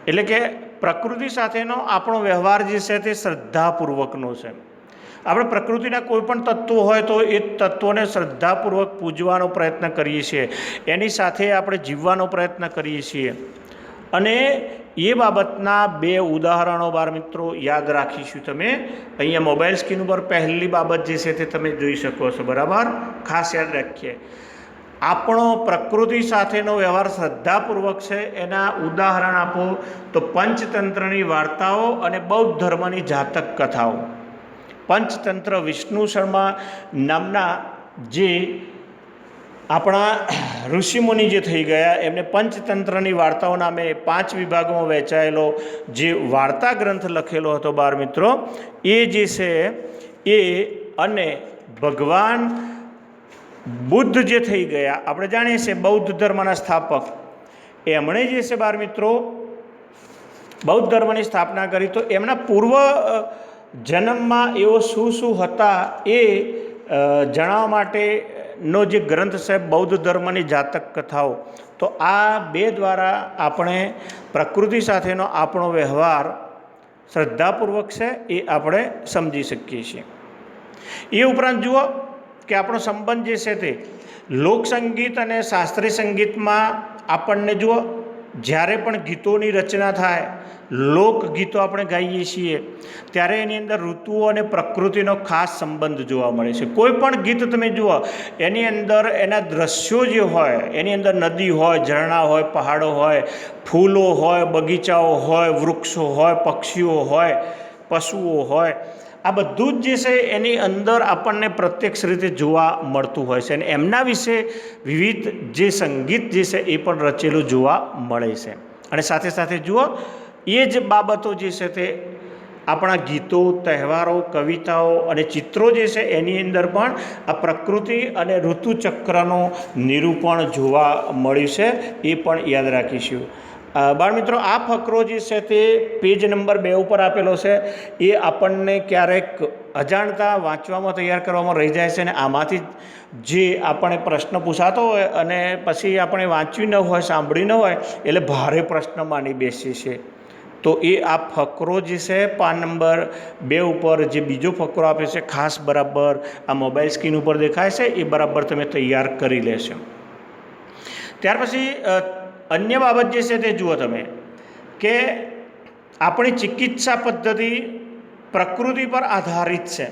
એટલે કે પ્રકૃતિ સાથેનો આપણો વ્યવહાર જે છે તે શ્રદ્ધાપૂર્વકનો છે. આપણે પ્રકૃતિના કોઈ પણ તત્વો હોય તો એ તત્વોને શ્રદ્ધાપૂર્વક પૂજવાનો પ્રયત્ન કરીએ છીએ, એની સાથે આપણે જીવવાનો પ્રયત્ન કરીએ છીએ. અને એ બાબતના 2 ઉદાહરણો બાળમિત્રો યાદ રાખીશું. તમે અહીંયા મોબાઈલ સ્ક્રીન ઉપર પહેલી બાબત જે છે તે તમે જોઈ શકો છો. બરાબર, ખાસ યાદ રાખીએ. આપણો પ્રકૃતિ સાથેનો વ્યવહાર શ્રદ્ધાપૂર્વક છે. એના ઉદાહરણ આપો તો પંચતંત્રની વાર્તાઓ અને બૌદ્ધ ધર્મની જાતક કથાઓ. પંચતંત્ર વિષ્ણુ શર્મા નામના જે આપણા ઋષિમુનિ જે થઈ ગયા, એમને પંચતંત્રની વાર્તાઓ નામે 5 વિભાગોમાં વહેંચાયેલો જે વાર્તા ગ્રંથ લખેલો હતો બાળમિત્રો, એ જે છે એ, અને ભગવાન બુદ્ધ જે થઈ ગયા, આપણે જાણીએ છીએ બૌદ્ધ ધર્મના સ્થાપક, એમણે જે છે બાળમિત્રો બૌદ્ધ ધર્મની સ્થાપના કરી. તો એમના પૂર્વ જન્મમાં એવો શું હતા એ જણાવવા માટેનો જે ગ્રંથ છે બૌદ્ધ ધર્મની જાતક કથાઓ, તો આ બે દ્વારા આપણે પ્રકૃતિ સાથેનો આપણો વ્યવહાર શ્રદ્ધાપૂર્વક છે એ આપણે સમજી શકીએ છીએ. એ ઉપરાંત જુઓ કે આપણો સંબંધ જે છે તે લોકસંગીત અને શાસ્ત્રીય સંગીતમાં આપણને જુઓ જ્યારે પણ ગીતોની રચના થાય, લોકગીતો આપણે ગાઈએ છીએ ત્યારે એની અંદર ઋતુઓ અને પ્રકૃતિનો ખાસ સંબંધ જોવા મળે છે. કોઈ પણ ગીત તમે જુઓ એની અંદર એના દ્રશ્યો જે હોય, એની અંદર નદી હોય, ઝરણા હોય, પહાડો હોય, ફૂલો હોય, બગીચાઓ હોય, વૃક્ષો હોય, પક્ષીઓ હોય, પશુઓ હોય, આ બધું જ જે છે એની અંદર આપણને પ્રત્યક્ષ રીતે જોવા મળતું હોય છે. અને એમના વિશે વિવિધ જે સંગીત જે છે એ પણ રચેલું જોવા મળે છે. અને સાથે સાથે જુઓ એ જ બાબતો જે છે તે આપણા ગીતો, તહેવારો, કવિતાઓ અને ચિત્રો જે છે એની અંદર પણ આ પ્રકૃતિ અને ઋતુચક્રનું નિરૂપણ જોવા મળ્યું છે, એ પણ યાદ રાખીશું. બાળમિત્રો, આ ફકરો જે છે તે પેજ નંબર 2 ઉપર આપેલો છે. એ આપણને ક્યારેક અજાણતા વાંચવામાં, તૈયાર કરવામાં રહી જાય છે અને આમાંથી જે આપણે પ્રશ્ન પૂછાતો હોય અને પછી આપણે વાંચ્યું ન હોય, સાંભળ્યું ન હોય એટલે ભારે પ્રશ્ન માની બેસીએ છીએ. તો એ આ ફકરો જે છે પાન નંબર 2 ઉપર જે બીજો ફકરો આપે છે, ખાસ બરાબર આ મોબાઈલ સ્ક્રીન ઉપર દેખાય છે એ બરાબર તમે તૈયાર કરી લેશો. ત્યાર પછી અન્ય બાબત જે છે તે જુઓ તમે કે આપણી ચિકિત્સા પદ્ધતિ પ્રકૃતિ પર આધારિત છે.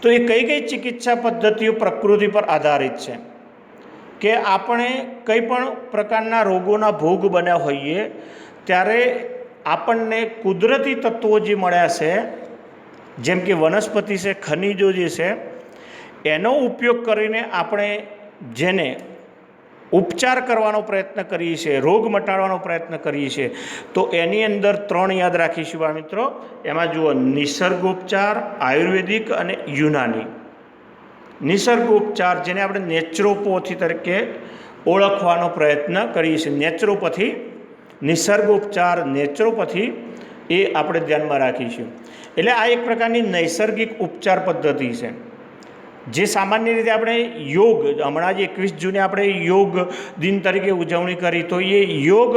તો એ કઈ કઈ ચિકિત્સા પદ્ધતિઓ પ્રકૃતિ પર આધારિત છે કે આપણે કંઈ પણ પ્રકારના રોગોના ભોગ બન્યા હોઈએ ત્યારે આપણને કુદરતી તત્વો જે મળ્યા છે, જેમ કે વનસ્પતિ છે, ખનિજો જે છે, એનો ઉપયોગ કરીને આપણે જેને ઉપચાર કરવાનો પ્રયત્ન કરીએ છીએ, રોગ મટાડવાનો પ્રયત્ન કરીએ છીએ, તો એની અંદર 3 યાદ રાખીશું બા મિત્રો. એમાં જુઓ નિસર્ગોપચાર, આયુર્વેદિક અને યુનાની. નિસર્ગોપચાર જેને આપણે નેચરોપોથી તરીકે ઓળખવાનો પ્રયત્ન કરીએ છીએ. નેચરોપથી, નિસર્ગોપચાર, નેચરોપથી એ આપણે ધ્યાનમાં રાખીશું. એટલે આ એક પ્રકારની નૈસર્ગિક ઉપચાર પદ્ધતિ છે જે સામાન્ય રીતે આપણે યોગ, હમણાં જ 21 જૂને આપણે યોગ દિન તરીકે ઉજવણી કરી, તો એ યોગ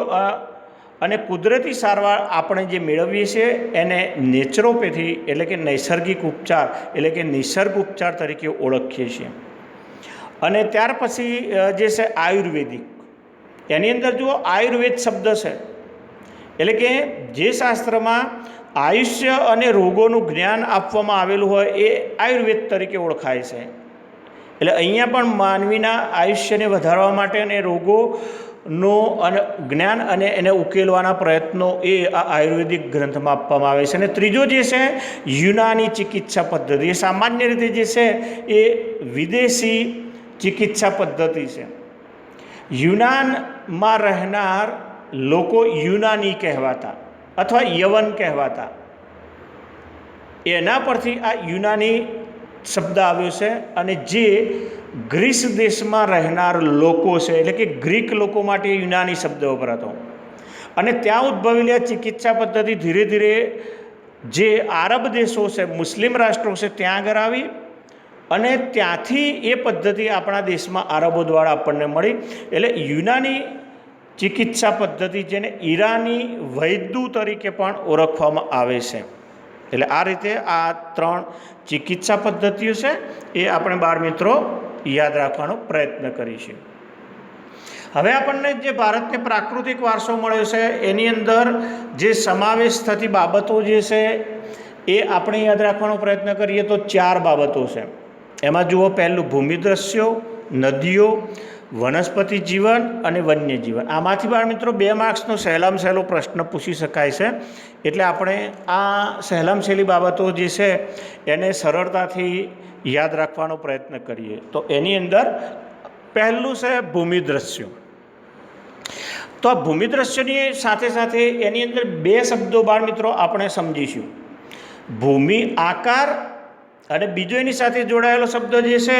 અને કુદરતી સારવાર આપણે જે મેળવીએ છીએ એને નેચરોપેથી એટલે કે નૈસર્ગિક ઉપચાર એટલે કે નિસર્ગ ઉપચાર તરીકે ઓળખીએ છીએ. અને ત્યાર પછી જે છે આયુર્વેદિક, એની અંદર જુઓ આયુર્વેદ શબ્દ છે એટલે કે જે શાસ્ત્રમાં આયુષ્ય અને રોગોનું જ્ઞાન આપવામાં આવેલું હોય એ આયુર્વેદ તરીકે ઓળખાય છે. એટલે અહીંયા પણ માનવીના આયુષ્યને વધારવા માટે અને રોગોનો અને જ્ઞાન અને એને ઉકેલવાના પ્રયત્નો એ આ આયુર્વેદિક ગ્રંથમાં આપવામાં આવે છે. અને ત્રીજો જે છે યુનાની ચિકિત્સા પદ્ધતિ. એ સામાન્ય રીતે જે છે એ વિદેશી ચિકિત્સા પદ્ધતિ છે. યુનાનમાં રહેનાર લોકો યુનાની કહેવાતા અથવા યવન કહેવાતા. એના પરથી આ યુનાની શબ્દ આવ્યો છે. અને જે ગ્રીસ દેશમાં રહેનાર લોકો છે એટલે કે ગ્રીક લોકો માટે યુનાની શબ્દ વપરાતો. અને ત્યાં ઉદ્ભવેલી આ ચિકિત્સા પદ્ધતિ ધીરે ધીરે જે આરબ દેશો છે, મુસ્લિમ રાષ્ટ્રો છે, ત્યાં આગળ આવી અને ત્યાંથી એ પદ્ધતિ આપણા દેશમાં આરબો દ્વારા આપણને મળી. એટલે યુનાની ચિકિત્સા પદ્ધતિ જેને ઈરાની વૈદ્ય તરીકે પણ ઓળખવામાં આવે છે. એટલે આ રીતે આ 3 ચિકિત્સા પદ્ધતિઓ છે એ આપણે બાળ મિત્રો યાદ રાખવાનો પ્રયત્ન કરીશું. હવે આપણને જે ભારતને પ્રાકૃતિક વારસો મળ્યો છે એની અંદર જે સમાવેશ થતી બાબતો જે છે એ આપણે યાદ રાખવાનો પ્રયત્ન કરીએ તો 4 બાબતો છે. એમાં જુઓ, પહેલું ભૂમિ દ્રશ્યો, નદીઓ, વનસ્પતિ જીવન અને વન્ય જીવન. આમાંથી બાળ મિત્રો 2 માર્ક્સનો સહેલામાં સહેલો પ્રશ્ન પૂછી શકાય છે. એટલે આપણે આ સહેલામાં સહેલી બાબતો જે છે એને સરળતાથી યાદ રાખવાનો પ્રયત્ન કરીએ. તો એની અંદર પહેલું છે ભૂમિ દ્રશ્યો. તો આ ભૂમિ દ્રશ્યની સાથે સાથે એની અંદર 2 શબ્દો બાળ મિત્રો આપણે સમજીશું. ભૂમિ આકાર અને બીજો એની સાથે જોડાયેલો શબ્દ જે છે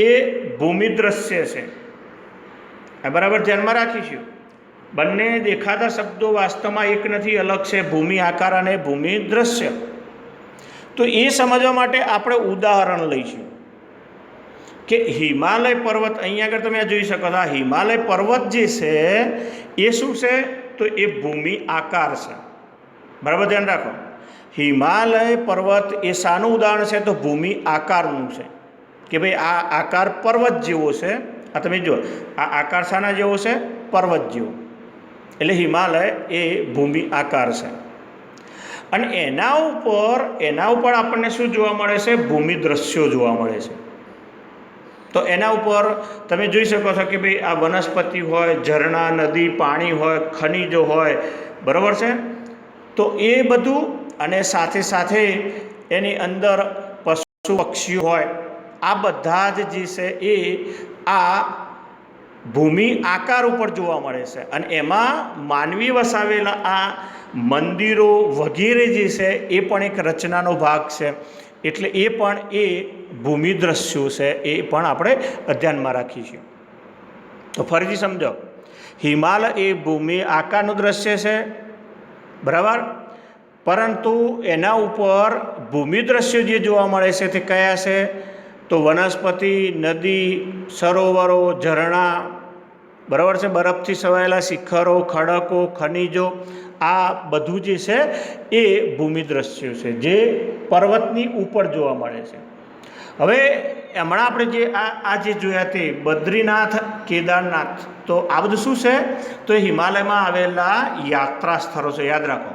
એ ભૂમિ દ્રશ્ય છે. આ બરાબર ધ્યાનમાં રાખીશું. બંને દેખાતા શબ્દો વાસ્તવમાં એક નથી, અલગ છે. ભૂમિ આકાર અને ભૂમિ દ્રશ્ય. તો એ સમજવા માટે આપણે ઉદાહરણ લઈશું કે હિમાલય પર્વત, અહીંયા આગળ તમે જોઈ શકો છો, આ હિમાલય પર્વત જે છે એ શું છે? તો એ ભૂમિ આકાર છે. બરાબર, ધ્યાન રાખો. હિમાલય પર્વત એ શાનું ઉદાહરણ છે? તો ભૂમિ આકારનું છે કે ભાઈ આ આકાર પર્વત જેવો છે. આ તમે જો, આ આકાર શાના જેવો છે? પર્વત જેવો. એટલે હિમાલય એ ભૂમિ આકાર છે. અને એના ઉપર આપણને શું જોવા મળે છે? ભૂમિ દ્રશ્યો જોવા મળે છે. તો એના ઉપર તમે જોઈ શકો છો કે ભાઈ આ વનસ્પતિ હોય, ઝરણા, નદી, પાણી હોય, ખનિજો હોય, બરાબર છે. તો એ બધું, અને સાથે સાથે એની અંદર પશુ પક્ષીઓ હોય, આ બધા જ જે છે એ આ ભૂમિ આકાર ઉપર જોવા મળે છે. અને એમાં માનવી વસાવેલા આ મંદિરો વગેરે જે છે એ પણ એક રચનાનો ભાગ છે. એટલે એ પણ એ ભૂમિ દ્રશ્યો છે, એ પણ આપણે ધ્યાનમાં રાખીશું. તો ફરીથી સમજો, હિમાલય એ ભૂમિ આકારનું દ્રશ્ય છે, બરાબર. પરંતુ એના ઉપર ભૂમિ દ્રશ્યો જે જોવા મળે છે તે કયા છે? તો વનસ્પતિ, નદી, સરોવરો, ઝરણા, બરાબર છે, બરફથી છવાયેલા શિખરો, ખડકો, ખનિજો, આ બધું જે છે એ ભૂમિ દ્રશ્યો છે જે પર્વતની ઉપર જોવા મળે છે. હવે હમણાં આપણે જે આ જે જોયા તે બદ્રીનાથ, કેદારનાથ, તો આ બધું શું છે? તો એ હિમાલયમાં આવેલા યાત્રા સ્થળો છે. યાદ રાખો,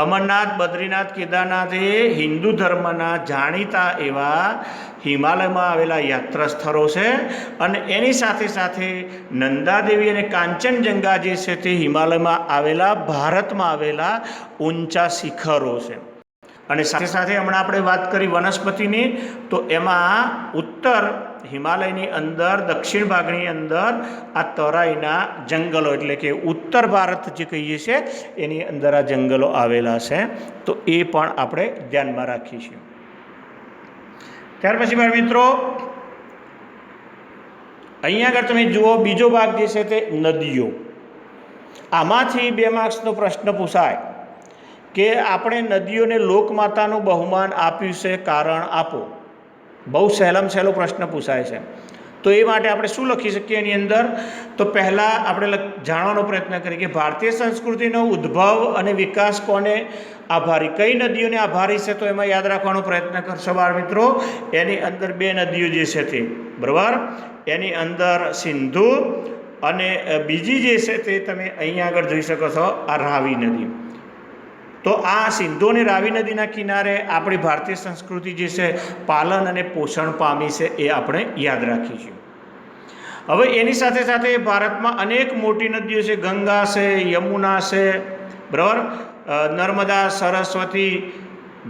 અમરનાથ, બદ્રીનાથ, કેદારનાથ એ હિન્દુ ધર્મના જાણીતા એવા હિમાલયમાં આવેલા યાત્રા સ્થળો છે. અને એની સાથે સાથે નંદાદેવી અને કાંચનજંગા જે છે તે હિમાલયમાં આવેલા, ભારતમાં આવેલા ઊંચા શિખરો છે. અને સાથે સાથે હમણાં આપણે વાત કરી વનસ્પતિની, તો એમાં ઉત્તર હિમાલયની અંદર, દક્ષિણ ભાગની અંદર આ તરાઈના જંગલો, એટલે કે ઉત્તર ભારત જે કહીએ છીએ એની અંદર આ જંગલો આવેલા છે. તો એ પણ આપણે ધ્યાનમાં રાખીશું. ત્યાર પછી મારા મિત્રો, અહીંયા આગળ તમે જુઓ, બીજો ભાગ જે છે તે નદીઓ. આમાંથી 2 માર્ક્સનો પ્રશ્ન પૂછાય કે આપણે નદીઓને લોકમાતાનું બહુમાન આપ્યું છે, કારણ આપો. બહુ સહેલામાં સહેલો પ્રશ્ન પૂછાય છે. તો એ માટે આપણે શું લખી શકીએ એની અંદર? તો પહેલાં આપણે જાણવાનો પ્રયત્ન કરીએ કે ભારતીય સંસ્કૃતિનો ઉદ્ભવ અને વિકાસ કોને આભારી, કઈ નદીઓને આભારી છે? તો એમાં યાદ રાખવાનો પ્રયત્ન કરશો બાળ મિત્રો. એની અંદર 2 નદીઓ જે છે તે, બરાબર, એની અંદર સિંધુ, અને બીજી જે છે તે તમે અહીંયા આગળ જોઈ શકો છો, આ રાવી નદી. તો આ સિંધુ અને રાવી નદીના કિનારે આપણી ભારતીય સંસ્કૃતિ જે છે પાલન અને પોષણ પામી છે, એ આપણે યાદ રાખીશું. હવે એની સાથે સાથે ભારતમાં અનેક મોટી નદીઓ છે. ગંગા છે, યમુના છે, બરાબર, નર્મદા, સરસ્વતી,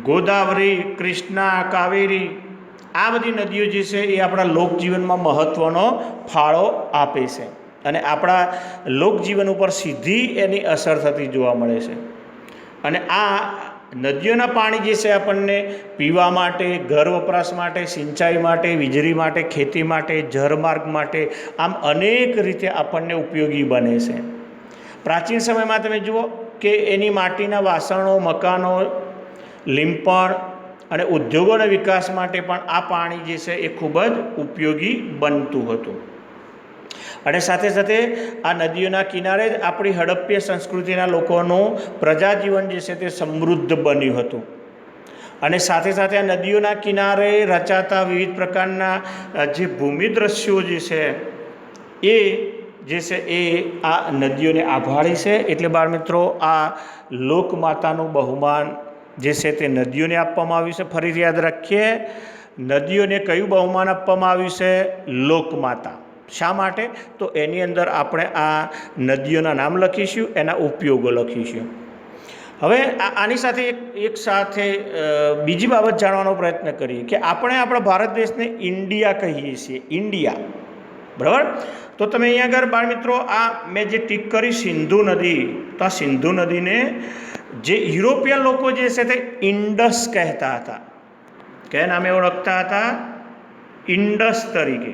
ગોદાવરી, કૃષ્ણા, કાવેરી, આ બધી નદીઓ જે છે એ આપણા લોકજીવનમાં મહત્ત્વનો ફાળો આપે છે. અને આપણા લોકજીવન ઉપર સીધી એની અસર થતી જોવા મળે છે. અને આ નદીઓના પાણી જે છે આપણને પીવા માટે, ઘર વપરાશ માટે, સિંચાઈ માટે, વીજળી માટે, ખેતી માટે, જળમાર્ગ માટે, આમ અનેક રીતે આપણને ઉપયોગી બને છે. પ્રાચીન સમયમાં તમે જુઓ કે એની માટીના વાસણો, મકાનો, લીંપણ અને ઉદ્યોગોના વિકાસ માટે પણ આ પાણી જે છે એ ખૂબ જ ઉપયોગી બનતું હતું. અને સાથે સાથે આ નદીઓના કિનારે જ આપણી હડપ્પીય સંસ્કૃતિના લોકોનું પ્રજાજીવન જે છે તે સમૃદ્ધ બન્યું હતું. અને સાથે સાથે આ નદીઓના કિનારે રચાતા વિવિધ પ્રકારના જે ભૂમિ દ્રશ્યો જે છે એ જે છે એ આ નદીઓને આભારી છે. એટલે બાળ મિત્રો, આ લોકમાતાનું બહુમાન જે છે તે નદીઓને આપવામાં આવ્યું છે. ફરીથી યાદ રાખીએ, નદીઓને કયું બહુમાન આપવામાં આવ્યું છે? લોકમાતા. શા માટે? તો એની અંદર આપણે આ નદીઓના નામ લખીશું, એના ઉપયોગો લખીશું. હવે આની સાથે એક સાથે બીજી બાબત જાણવાનો પ્રયત્ન કરીએ કે આપણે આપણા ભારત દેશને ઇન્ડિયા કહીએ છીએ. ઇન્ડિયા, બરાબર. તો તમે અહીંયા આગળ બાળ મિત્રો, આ મેં જે ટીક કરી સિંધુ નદી, તો આ સિંધુ નદીને જે યુરોપિયન લોકો જે છે તે ઇન્ડસ કહેતા હતા. કયા નામે ઓળખતા હતા? ઇન્ડસ તરીકે.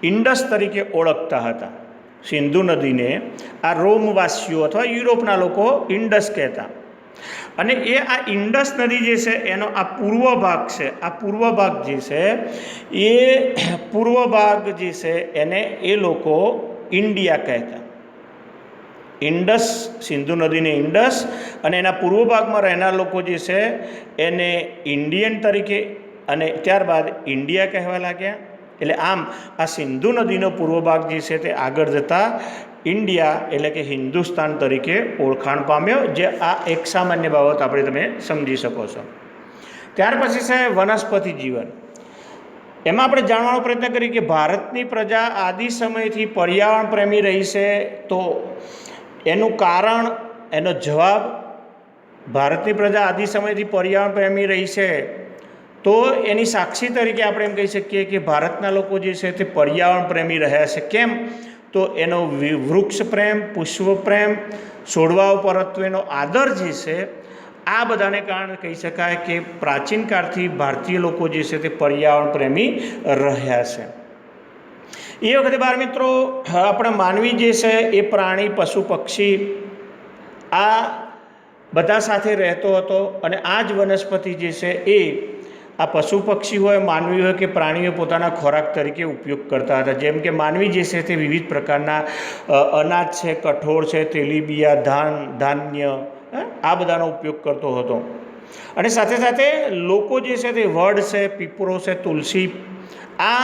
ઇન્ડસ તરીકે ઓળખતા હતા સિંધુ નદીને. આ રોમવાસીઓ અથવા યુરોપના લોકો ઇન્ડસ કહેતા. અને એ આ ઇન્ડસ નદી જે છે એનો આ પૂર્વ ભાગ છે, આ પૂર્વ ભાગ જે છે એ પૂર્વ ભાગ જે છે એને એ લોકો ઇન્ડિયા કહેતા. ઇન્ડસ, સિંધુ નદીને ઇન્ડસ, અને એના પૂર્વ ભાગમાં રહેનાર લોકો જે છે એને ઇન્ડિયન તરીકે અને ત્યારબાદ ઇન્ડિયા કહેવા લાગ્યા. એટલે આમ આ સિંધુ નદીનો પૂર્વ ભાગ જે છે તે આગળ જતાં ઇન્ડિયા એટલે કે હિન્દુસ્તાન તરીકે ઓળખાણ પામ્યો, જે આ એક સામાન્ય બાબત આપણે તમે સમજી શકો છો. ત્યાર પછી છે વનસ્પતિ જીવન. એમાં આપણે જાણવાનો પ્રયત્ન કરીએ કે ભારતની પ્રજા આદિ સમયથી પર્યાવરણ પ્રેમી રહી છે. તો એનું કારણ, એનો જવાબ, ભારતની પ્રજા આદિ સમયથી પર્યાવરણ પ્રેમી રહી છે તો એની સાક્ષી તરીકે આપણે એમ કહી શકીએ કે ભારતના લોકો જે છે તે પર્યાવરણ પ્રેમી રહ્યા છે. કેમ? તો એનો વૃક્ષ પ્રેમ, પુષ્પ પ્રેમ, છોડવાઓ પરત્વેનો આદર જે છે, આ બધાને કારણે કહી શકાય કે પ્રાચીન કાળથી ભારતીય લોકો જે છે તે પર્યાવરણ પ્રેમી રહ્યા છે. એ વખતે બાળ મિત્રો આપણા માનવી જે છે એ પ્રાણી, પશુ, પક્ષી આ બધા સાથે રહેતો હતો. અને આ જ વનસ્પતિ જે છે એ આ પશુ પક્ષી હોય, માનવી હોય કે પ્રાણીઓ પોતાના ખોરાક તરીકે ઉપયોગ કરતા હતા. જેમ કે માનવી જે છે તે વિવિધ પ્રકારના અનાજ છે, કઠોળ છે, તેલીબિયા, ધાન્ય, આ બધાનો ઉપયોગ કરતો હતો. અને સાથે સાથે લોકો જે છે તે વડ છે, પીપળો છે, તુલસી, આ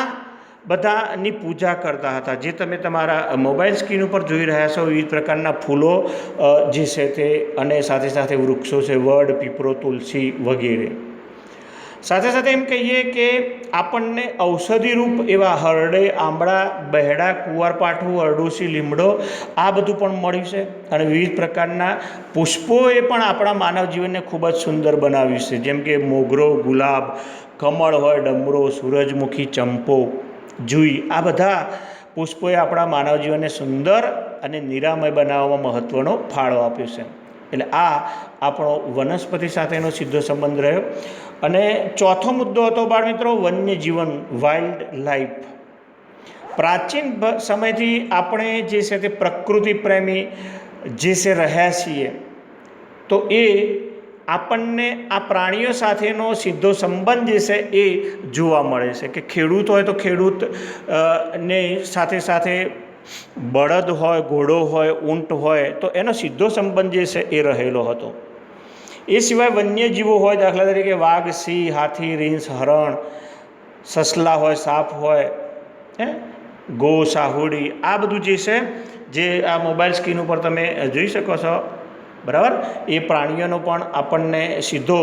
બધાની પૂજા કરતા હતા. જે તમે તમારા મોબાઈલ સ્ક્રીન ઉપર જોઈ રહ્યા છો, વિવિધ પ્રકારના ફૂલો જે છે તે, અને સાથે સાથે વૃક્ષો છે, વડ, પીપળો, તુલસી વગેરે. સાથે સાથે એમ કહીએ કે આપણને ઔષધિરૂપ એવા હરડે, આંબળા, બહેડા, કુંવરપાઠું, અરડુસી, લીમડો, આ બધું પણ મળ્યું છે. અને વિવિધ પ્રકારના પુષ્પોએ પણ આપણા માનવ જીવનને ખૂબ જ સુંદર બનાવ્યું છે. જેમ કે મોગરો, ગુલાબ, કમળ હોય, ડમરો, સૂરજમુખી, ચંપો, જુઈ, આ બધા પુષ્પોએ આપણા માનવ જીવનને સુંદર અને નિરામય બનાવવામાં મહત્ત્વનો ફાળો આપ્યો છે. એટલે આ આપણો વનસ્પતિ સાથેનો સીધો સંબંધ રહ્યો. અને ચોથો મુદ્દો હતો બાળ મિત્રો વન્યજીવન, વાઇલ્ડ લાઈફ. પ્રાચીન સમયથી આપણે જે છે તે પ્રકૃતિ પ્રેમી જે છે રહ્યા છીએ, તો એ આપણને આ પ્રાણીઓ સાથેનો સીધો સંબંધ જે છે એ જોવા મળે છે. કે ખેડૂત હોય તો ખેડૂત ને સાથે સાથે બળદ હોય, ઘોડો હોય, ઊંટ હોય, તો એનો સીધો સંબંધ જે છે એ રહેલો હતો. એ સિવાય વન્યજીવો હોય, દાખલા તરીકે વાઘ, સિંહ, હાથી, રીંછ, હરણ, સસલા હોય, સાપ હોય, ગો, સાહુડી, આ બધું જે છે, જે આ મોબાઈલ સ્ક્રીન ઉપર તમે જોઈ શકો છો, બરાબર, એ પ્રાણીઓનો પણ આપણને સીધો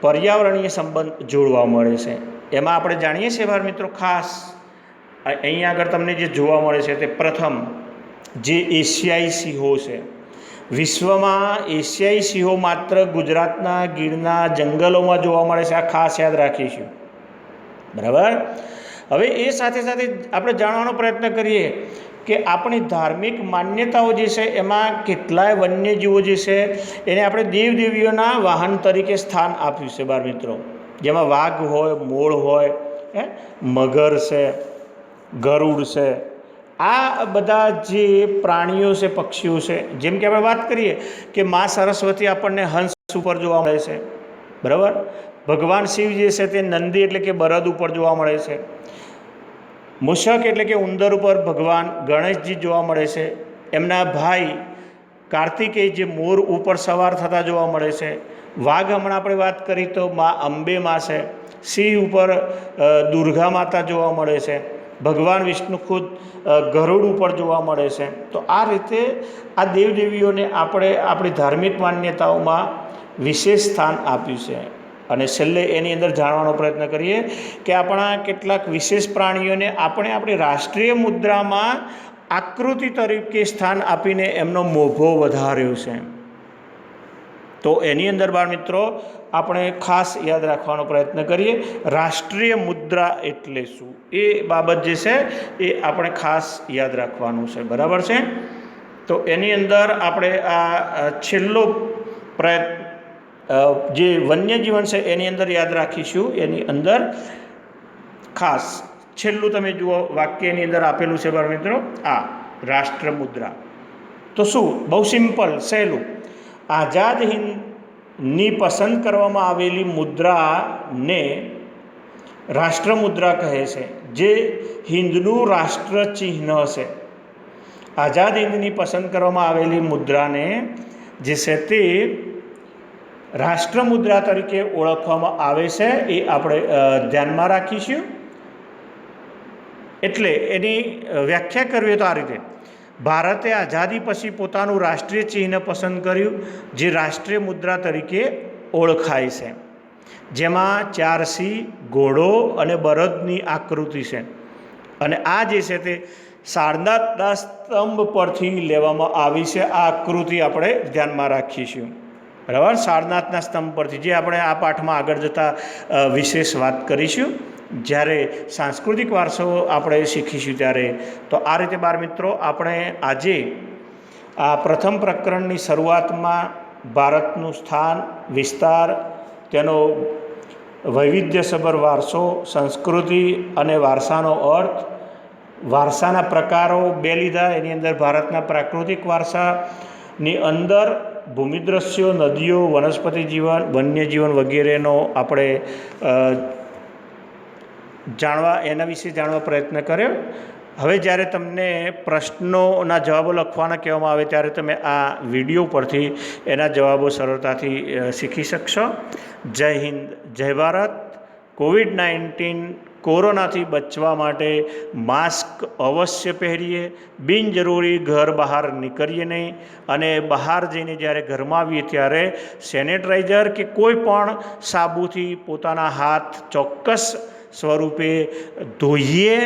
પર્યાવરણીય સંબંધ જોડવા મળે છે. એમાં આપણે જાણીએ છીએ બાળ મિત્રો, ખાસ અહીંયા આગળ તમને જે જોવા મળે છે તે પ્રથમ જે એશિયાઈ સિંહો છે. વિશ્વમાં એશિયાઈ સિંહો માત્ર ગુજરાતના ગીરના જંગલોમાં જોવા મળે છે. આ ખાસ યાદ રાખીશું, બરાબર. હવે એ સાથે સાથે આપણે જાણવાનો પ્રયત્ન કરીએ કે આપણી ધાર્મિક માન્યતાઓ જે છે એમાં કેટલાય વન્યજીવો જે છે એને આપણે દેવદેવીઓના વાહન તરીકે સ્થાન આપ્યું છે બાળ મિત્રો. જેમાં વાઘ હોય, મોળ હોય, મગર છે, ગરુડ છે, આ બધા જે પ્રાણીઓ છે, પક્ષીઓ છે. જેમ કે આપણે વાત કરીએ કે મા સરસ્વતી આપણને હંસ ઉપર જોવા મળે છે, બરાબર. ભગવાન શિવ જે છે તે નંદી એટલે કે બળદ ઉપર જોવા મળે છે. મૂષક એટલે કે ઉંદર ઉપર ભગવાન ગણેશજી જોવા મળે છે. એમના ભાઈ કાર્તિકેય જે મોર ઉપર સવાર થતા જોવા મળે છે. વાઘ હમણાં આપણે વાત કરી તો મા અંબે માં છે. સિંહ ઉપર દુર્ગા માતા જોવા મળે છે. ભગવાન વિષ્ણુ ખુદ ગરુડ ઉપર જોવા મળે છે. તો આ રીતે આ દેવદેવીઓને આપણે આપણી ધાર્મિક માન્યતાઓમાં વિશેષ સ્થાન આપ્યું છે. અને છેલ્લે એની અંદર જાણવાનો પ્રયત્ન કરીએ કે આપણા કેટલાક વિશેષ પ્રાણીઓને આપણે આપણી રાષ્ટ્રીય મુદ્રામાં આકૃતિ તરીકે સ્થાન આપીને એમનો મોભો વધાર્યો છે. તો એની અંદર બાળ મિત્રો આપણે ખાસ યાદ રાખવાનો પ્રયત્ન કરીએ, રાષ્ટ્રીય મુદ્રા એટલે શું, એ બાબત જે છે એ આપણે ખાસ યાદ રાખવાનું છે, બરાબર છે. તો એની અંદર આપણે આ છેલ્લો પ્રયત્ન જે વન્યજીવન છે એની અંદર યાદ રાખીશું. એની અંદર ખાસ છેલ્લું તમે જુઓ વાક્યની અંદર આપેલું છે બાળ મિત્રો, આ રાષ્ટ્ર મુદ્રા. તો શું, બહુ સિમ્પલ, સહેલું. આઝાદ હિન્દ ની પસંદ કરવામાં આવેલી મુદ્રાને રાષ્ટ્રમુદ્રા કહે છે, જે હિન્દનું રાષ્ટ્ર ચિહ્ન છે. આઝાદ હિંદની પસંદ કરવામાં આવેલી મુદ્રાને જે છે તે રાષ્ટ્રમુદ્રા તરીકે ઓળખવામાં આવે છે. એ આપણે ધ્યાનમાં રાખીશું. એટલે એની વ્યાખ્યા કરવી તો આ રીતે: ભારતે આઝાદી પછી પોતાનું રાષ્ટ્રીય ચિહ્ન પસંદ કર્યું, જે રાષ્ટ્રીય મુદ્રા તરીકે ઓળખાય છે, જેમાં 4 સિંહ, ઘોડો અને બળદની આકૃતિ છે. અને આ જે છે તે સારનાથના સ્તંભ પરથી લેવામાં આવી છે. આ આકૃતિ આપણે ધ્યાનમાં રાખીશું, બરાબર. સારનાથના સ્તંભ પરથી, જે આપણે આ પાઠમાં આગળ જતાં વિશેષ વાત કરીશું, જ્યારે સાંસ્કૃતિક વારસો આપણે શીખીશું ત્યારે. તો આ રીતે બાળ મિત્રો, આપણે આજે આ પ્રથમ પ્રકરણની શરૂઆતમાં ભારતનું સ્થાન, વિસ્તાર, તેનો વૈવિધ્યસભર વારસો, સંસ્કૃતિ અને વારસાનો અર્થ, વારસાના પ્રકારો 2 લીધા. એની અંદર ભારતના પ્રાકૃતિક વારસાની અંદર ભૂમિદ્રશ્યો, નદીઓ, વનસ્પતિ જીવન, વન્યજીવન વગેરેનો આપણે એના વિશે જાણવા પ્રયત્ન કર્યો. હવે જ્યારે તમને પ્રશ્નોના જવાબો લખવાના કહેવામાં આવે ત્યારે તમે આ વિડીયો પરથી એના જવાબો સરળતાથી શીખી શકશો. જય હિન્દ, જય ભારત. કોવિડ-19 કોરોનાથી બચવા માટે માસ્ક અવશ્ય પહેરીએ, બિનજરૂરી ઘર બહાર નીકળીએ નહીં, અને બહાર જઈને જ્યારે ઘરમાં આવીએ ત્યારે સેનેટાઈઝર કે કોઈ પણ સાબુથી પોતાના હાથ ચોક્કસ સ્વરૂપે ધોઈએ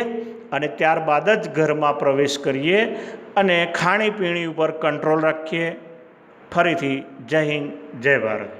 અને ત્યારબાદ જ ઘરમાં પ્રવેશ કરીએ, અને ખાણીપીણી ઉપર કંટ્રોલ રાખીએ. ફરીથી જય હિન્દ, જય ભારત.